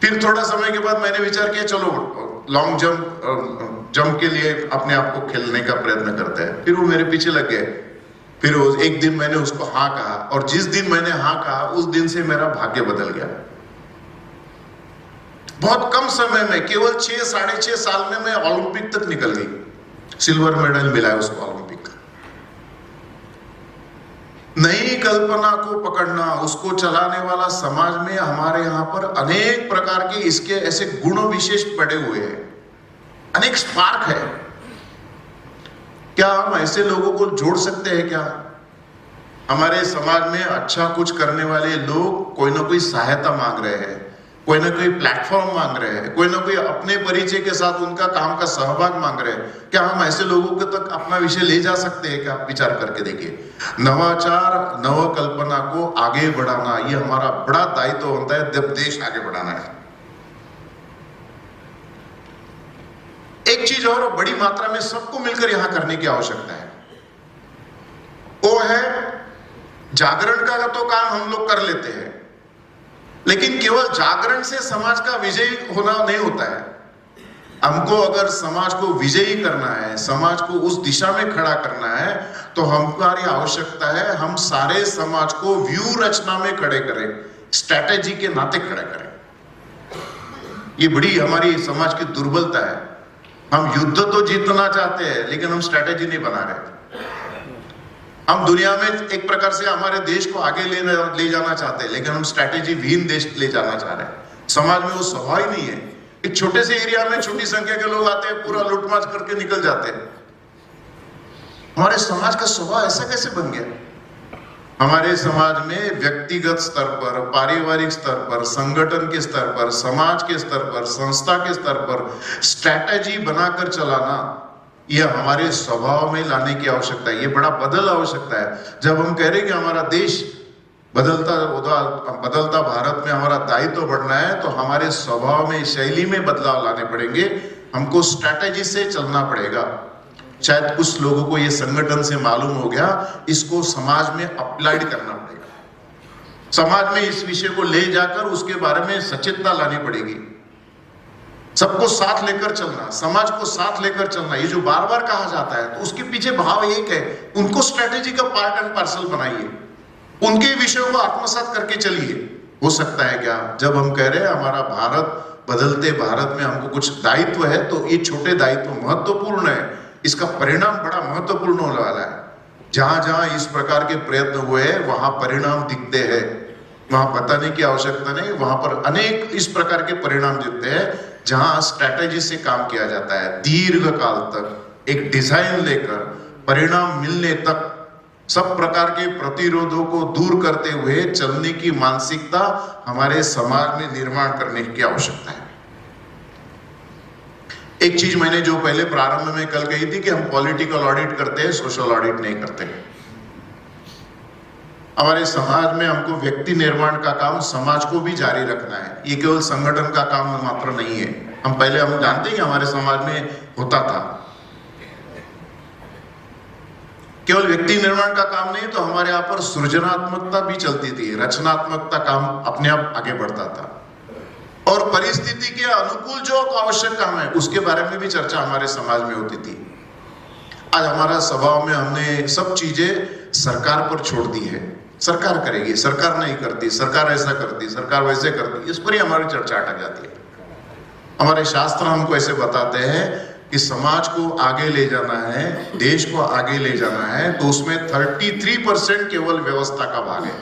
फिर थोड़ा समय के बाद मैंने विचार किया चलो लॉन्ग जंप के लिए अपने आप को खेलने का प्रयत्न करते हैं। फिर वो मेरे पीछे लग गए। फिर एक दिन मैंने उसको हाँ कहा, और जिस दिन मैंने हाँ कहा उस दिन से मेरा भाग्य बदल गया। बहुत कम समय में, केवल 6-6.5 साल में मैं ओलंपिक तक निकल गई। सिल्वर मेडल मिला है उसको ओलंपिक का। नई कल्पना को पकड़ना, उसको चलाने वाला समाज में हमारे यहाँ पर अनेक प्रकार के इसके ऐसे गुण विशेष पड़े हुए हैं, अनेक स्पार्क है। क्या हम ऐसे लोगों को जोड़ सकते हैं? क्या हमारे समाज में अच्छा कुछ करने वाले लोग कोई ना कोई सहायता मांग रहे हैं, कोई ना कोई प्लेटफॉर्म मांग रहे हैं, कोई ना कोई अपने परिचय के साथ उनका काम का सहभाग मांग रहे हैं। क्या हम ऐसे लोगों के तक अपना विषय ले जा सकते हैं? क्या विचार करके देखिए। नवाचार, नव कल्पना को आगे बढ़ाना, ये हमारा बड़ा दायित्व होता है जब देश आगे बढ़ाना है। एक चीज और बड़ी मात्रा में सबको मिलकर यहां करने की आवश्यकता है, वो है जागरण का तो काम हम लोग कर लेते हैं, लेकिन केवल जागरण से समाज का विजयी होना नहीं होता है। हमको अगर समाज को विजयी करना है, समाज को उस दिशा में खड़ा करना है, तो हमारी आवश्यकता है हम सारे समाज को व्यू रचना में खड़े करें, स्ट्रैटेजी के नाते खड़े करें। ये बड़ी हमारी समाज की दुर्बलता है। हम युद्ध तो जीतना चाहते हैं, लेकिन हम स्ट्रैटेजी नहीं बना रहे। हम दुनिया में एक प्रकार से हमारे देश को आगे ले जाना चाहते हैं, लेकिन हम स्ट्रैटेजी विहीन देश ले जाना चाह रहे हैं। समाज में वो स्वभाव ही नहीं है। एक छोटे से एरिया में छोटी संख्या के लोग आते हैं, पूरा लूटमार करके निकल जाते हैं। हमारे समाज का स्वभाव ऐसा कैसे बन गया? हमारे समाज में व्यक्तिगत स्तर पर, पारिवारिक स्तर पर, संगठन के स्तर पर, समाज के स्तर पर, संस्था के स्तर पर स्ट्रैटेजी बनाकर चलाना, यह हमारे स्वभाव में लाने की आवश्यकता है। ये बड़ा बदल आवश्यकता है। जब हम कह रहे हैं कि हमारा देश बदलता भारत में हमारा दायित्व बढ़ना है, तो हमारे स्वभाव में, शैली में बदलाव लाने पड़ेंगे। हमको स्ट्रैटेजी से चलना पड़ेगा। शायद कुछ लोगों को ये संगठन से मालूम हो गया, इसको समाज में अप्लाइड करना पड़ेगा। समाज में इस विषय को ले जाकर उसके बारे में सचेतता लानी पड़ेगी। सबको साथ लेकर चलना, समाज को साथ लेकर चलना, ये जो बार बार कहा जाता है, तो उसके पीछे भाव एक है, उनको स्ट्रेटेजी का पार्ट एंड पार्सल बनाइए, उनके विषयों को आत्मसात करके चलिए। हो सकता है क्या, जब हम कह रहे हैं हमारा भारत, बदलते भारत में हमको कुछ दायित्व है, तो ये छोटे दायित्व महत्वपूर्ण है, इसका परिणाम बड़ा महत्वपूर्ण होने वाला है। जहां जहां इस प्रकार के प्रयत्न हुए हैं वहां परिणाम दिखते हैं, वहां बताने की आवश्यकता नहीं, वहां पर अनेक इस प्रकार के परिणाम दिखते हैं जहां स्ट्रैटेजी से काम किया जाता है, दीर्घ काल तक एक डिजाइन लेकर परिणाम मिलने तक सब प्रकार के प्रतिरोधों को दूर करते हुए चलने की मानसिकता हमारे समाज में निर्माण करने की आवश्यकता है। एक चीज मैंने जो पहले प्रारंभ में कल कही थी कि हम पॉलिटिकल ऑडिट करते हैं, सोशल ऑडिट नहीं करते। हमारे समाज में हमको व्यक्ति निर्माण का काम समाज को भी जारी रखना है, ये केवल संगठन का काम मात्र नहीं है। हम जानते हैं कि हमारे समाज में होता था, केवल व्यक्ति निर्माण का काम नहीं, तो हमारे यहाँ पर सृजनात्मकता भी चलती थी, रचनात्मकता काम अपने आप आगे बढ़ता था, और परिस्थिति के अनुकूल जो आवश्यक काम है उसके बारे में भी चर्चा हमारे समाज में होती थी। आज हमारा स्वभाव में हमने सब चीजें सरकार पर छोड़ दी है, सरकार करेगी, सरकार नहीं करती, सरकार ऐसा करती, सरकार वैसे करती, इस पर ही हमारी चर्चा अटक जाती है। हमारे शास्त्र हमको ऐसे बताते हैं कि समाज को आगे ले जाना है, देश को आगे ले जाना है, तो उसमें 33% केवल व्यवस्था का भाग है,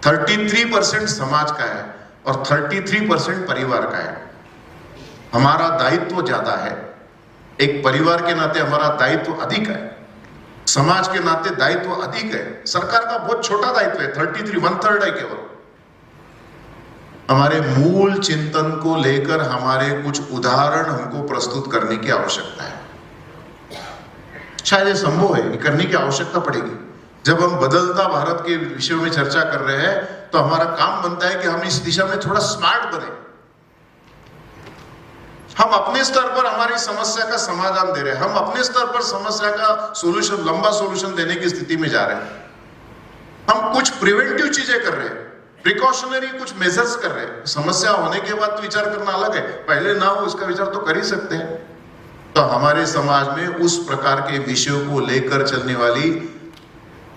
33% समाज का है और 33% परिवार का है। हमारा दायित्व ज्यादा है, एक परिवार के नाते हमारा दायित्व अधिक है, समाज के नाते दायित्व अधिक है, सरकार का बहुत छोटा दायित्व है, 33 1/3 है केवल। हमारे मूल चिंतन को लेकर हमारे कुछ उदाहरण हमको प्रस्तुत करने की आवश्यकता है। शायद ये संभव है, ये करने की आवश्यकता पड़ेगी। जब हम बदलता भारत के विषय में चर्चा कर रहे हैं, तो हमारा काम बनता है कि हम इस दिशा में थोड़ा स्मार्ट बने। हम अपने स्तर पर हमारी समस्या का समाधान दे रहे हैं, हम अपने स्तर पर समस्या का सोल्यूशन, लंबा सोल्यूशन देने की स्थिति में जा रहे हैं। हम कुछ प्रिवेंटिव चीजें कर रहे हैं, प्रिकॉशनरी कुछ मेजर्स कर रहे हैं। समस्या होने के बाद तो विचार करना अलग है, पहले ना हो इसका विचार तो कर ही सकते हैं। तो हमारे समाज में उस प्रकार के विषयों को लेकर चलने वाली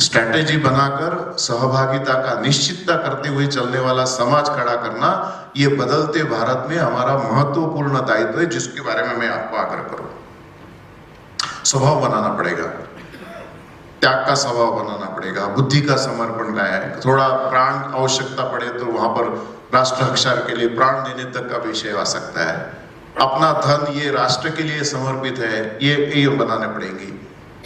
स्ट्रैटेजी बनाकर सहभागिता का निश्चितता करते हुए चलने वाला समाज खड़ा करना, ये बदलते भारत में हमारा महत्वपूर्ण दायित्व है, जिसके बारे में मैं आपको आग्रह करूं। स्वभाव बनाना पड़ेगा, त्याग का स्वभाव बनाना पड़ेगा, बुद्धि का समर्पण लाया है, थोड़ा प्राण आवश्यकता पड़े तो वहां पर राष्ट्र रक्षा के लिए प्राण देने तक का विषय आ सकता है। अपना धन ये राष्ट्र के लिए समर्पित है, ये बनाने पड़ेंगे।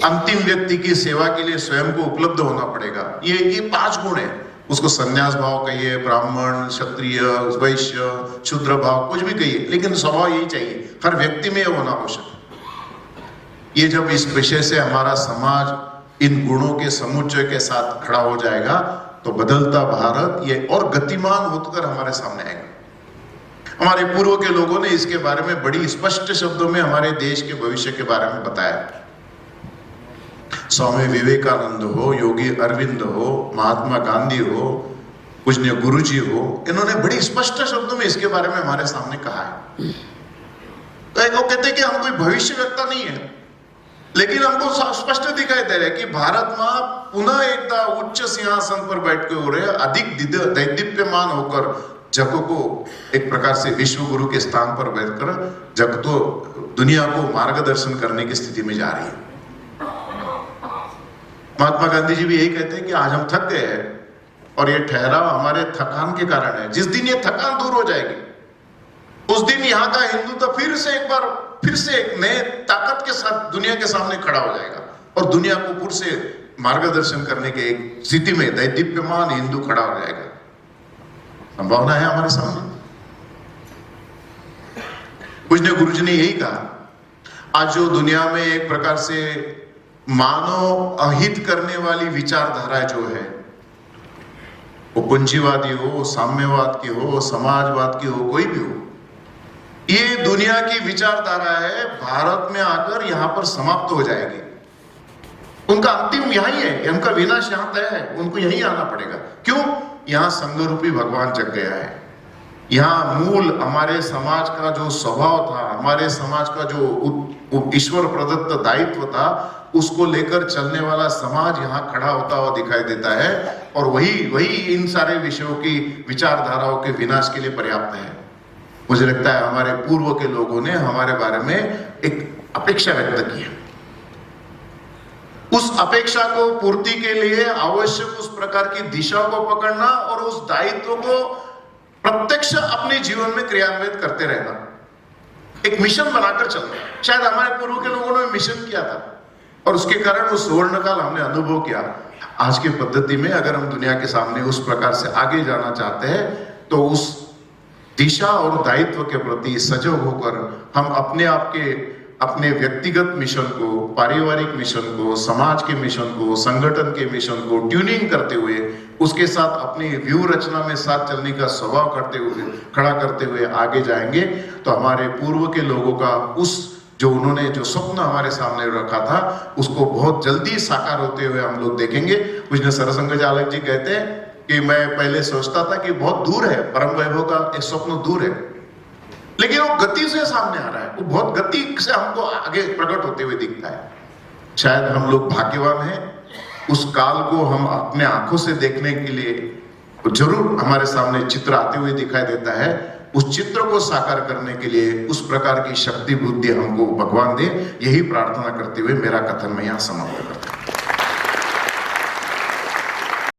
अंतिम व्यक्ति की सेवा के लिए स्वयं को उपलब्ध होना पड़ेगा। ये 5 गुण है, उसको संन्यास भाव कहिए, ब्राह्मण, क्षत्रिय, वैश्य, शूद्र भाव, कुछ भी कहिए, लेकिन स्वभाव यही चाहिए, हर व्यक्ति में होना आवश्यक। ये जब इस विषय से हमारा समाज इन गुणों के समुच्चय के साथ खड़ा हो जाएगा, तो बदलता भारत ये और गतिमान होकर हमारे सामने आएगा। हमारे पूर्व के लोगों ने इसके बारे में बड़ी स्पष्ट शब्दों में हमारे देश के भविष्य के बारे में बताया। स्वामी विवेकानंद हो, योगी अरविंद हो, महात्मा गांधी हो, पूज्य गुरुजी हो, इन्होंने बड़ी स्पष्ट शब्दों में इसके बारे में हमारे सामने कहा है। तो वो कहते हैं कि हम कोई भविष्य वक्ता नहीं है, लेकिन हमको स्पष्ट दिखाई दे रहा है कि भारत मां पुनः एकदा उच्च सिंहासन पर बैठ के हो रहे, अधिक दैदीप्यमान होकर जग को एक प्रकार से विश्व गुरु के स्थान पर बैठकर जग तो दुनिया को मार्गदर्शन करने की स्थिति में जा रही है। महात्मा गांधी जी भी यही कहते हैं कि आज हम थक गए हैं, और ये ठहराव हमारे थकान के कारण है। जिस दिन ये थकान दूर हो जाएगी, उस दिन यहाँ का हिंदू तो फिर से एक नए ताकत के साथ दुनिया के सामने खड़ा हो जाएगा, और दुनिया को फिर से मार्गदर्शन करने के एक स्थिति में दैदीप्यमान हिंदू खड़ा हो जाएगा। संभावना है हमारे सामने। पूज्य गुरुजी ने यही कहा, आज जो दुनिया में एक प्रकार से मानव अहित करने वाली विचारधारा जो है, वो पूंजीवादी हो, साम्यवाद की हो, समाजवाद की हो, कोई भी हो, ये दुनिया की विचारधारा है, भारत में आकर यहां पर समाप्त हो जाएगी। उनका अंतिम यही है, उनका विनाश यहां तय है, उनको यही आना पड़ेगा। क्यों? यहाँ संघ रूपी भगवान जग गया है। यहाँ मूल हमारे समाज का जो स्वभाव था, हमारे समाज का जो ईश्वर प्रदत्त दायित्व था, उसको लेकर चलने वाला समाज यहाँ खड़ा होता हुआ दिखाई देता है। और वही इन सारे विषयों की विचारधाराओं के विनाश के लिए पर्याप्त है। मुझे लगता है हमारे पूर्व के लोगों ने हमारे बारे में एक अपेक्षा व्यक्त की है। उस अपेक्षा को पूर्ति के लिए आवश्यक उस प्रकार की दिशा को पकड़ना और उस दायित्व को प्रत्यक्ष अपने जीवन में क्रियान्वित करते रहना, एक मिशन बनाकर चलना। शायद हमारे पूर्व के लोगों ने मिशन किया था और उसके कारण उस सुवर्ण काल हमने अनुभव किया। आज की पद्धति में अगर हम दुनिया के सामने उस प्रकार से आगे जाना चाहते हैं तो उस दिशा और दायित्व के प्रति सजग होकर हम अपने व्यक्तिगत मिशन को, पारिवारिक मिशन को, समाज के मिशन को, संगठन के मिशन को ट्यूनिंग करते हुए, उसके साथ अपनी व्यू रचना में साथ चलने का स्वभाव खड़ा करते हुए आगे जाएंगे तो हमारे पूर्व के लोगों का जो उन्होंने जो स्वप्न हमारे सामने रखा था उसको बहुत जल्दी साकार होते हुए हम लोग देखेंगे। पूज्य सरसंघ चालक जी कहते हैं कि मैं पहले सोचता था कि बहुत दूर है, परम वैभव का एक स्वप्न दूर है, लेकिन वो गति से सामने आ रहा है, वो बहुत गति से हमको आगे प्रकट होते हुए दिखता है। शायद हम लोग भाग्यवान हैं, उस काल को हम अपने आंखों से देखने के लिए जरूर हमारे सामने चित्र आते हुए दिखाई देता है। उस चित्र को साकार करने के लिए उस प्रकार की शक्ति बुद्धि हमको भगवान दे, यही प्रार्थना करते हुए मेरा कथन मैं यहाँ समाप्त करता हूं।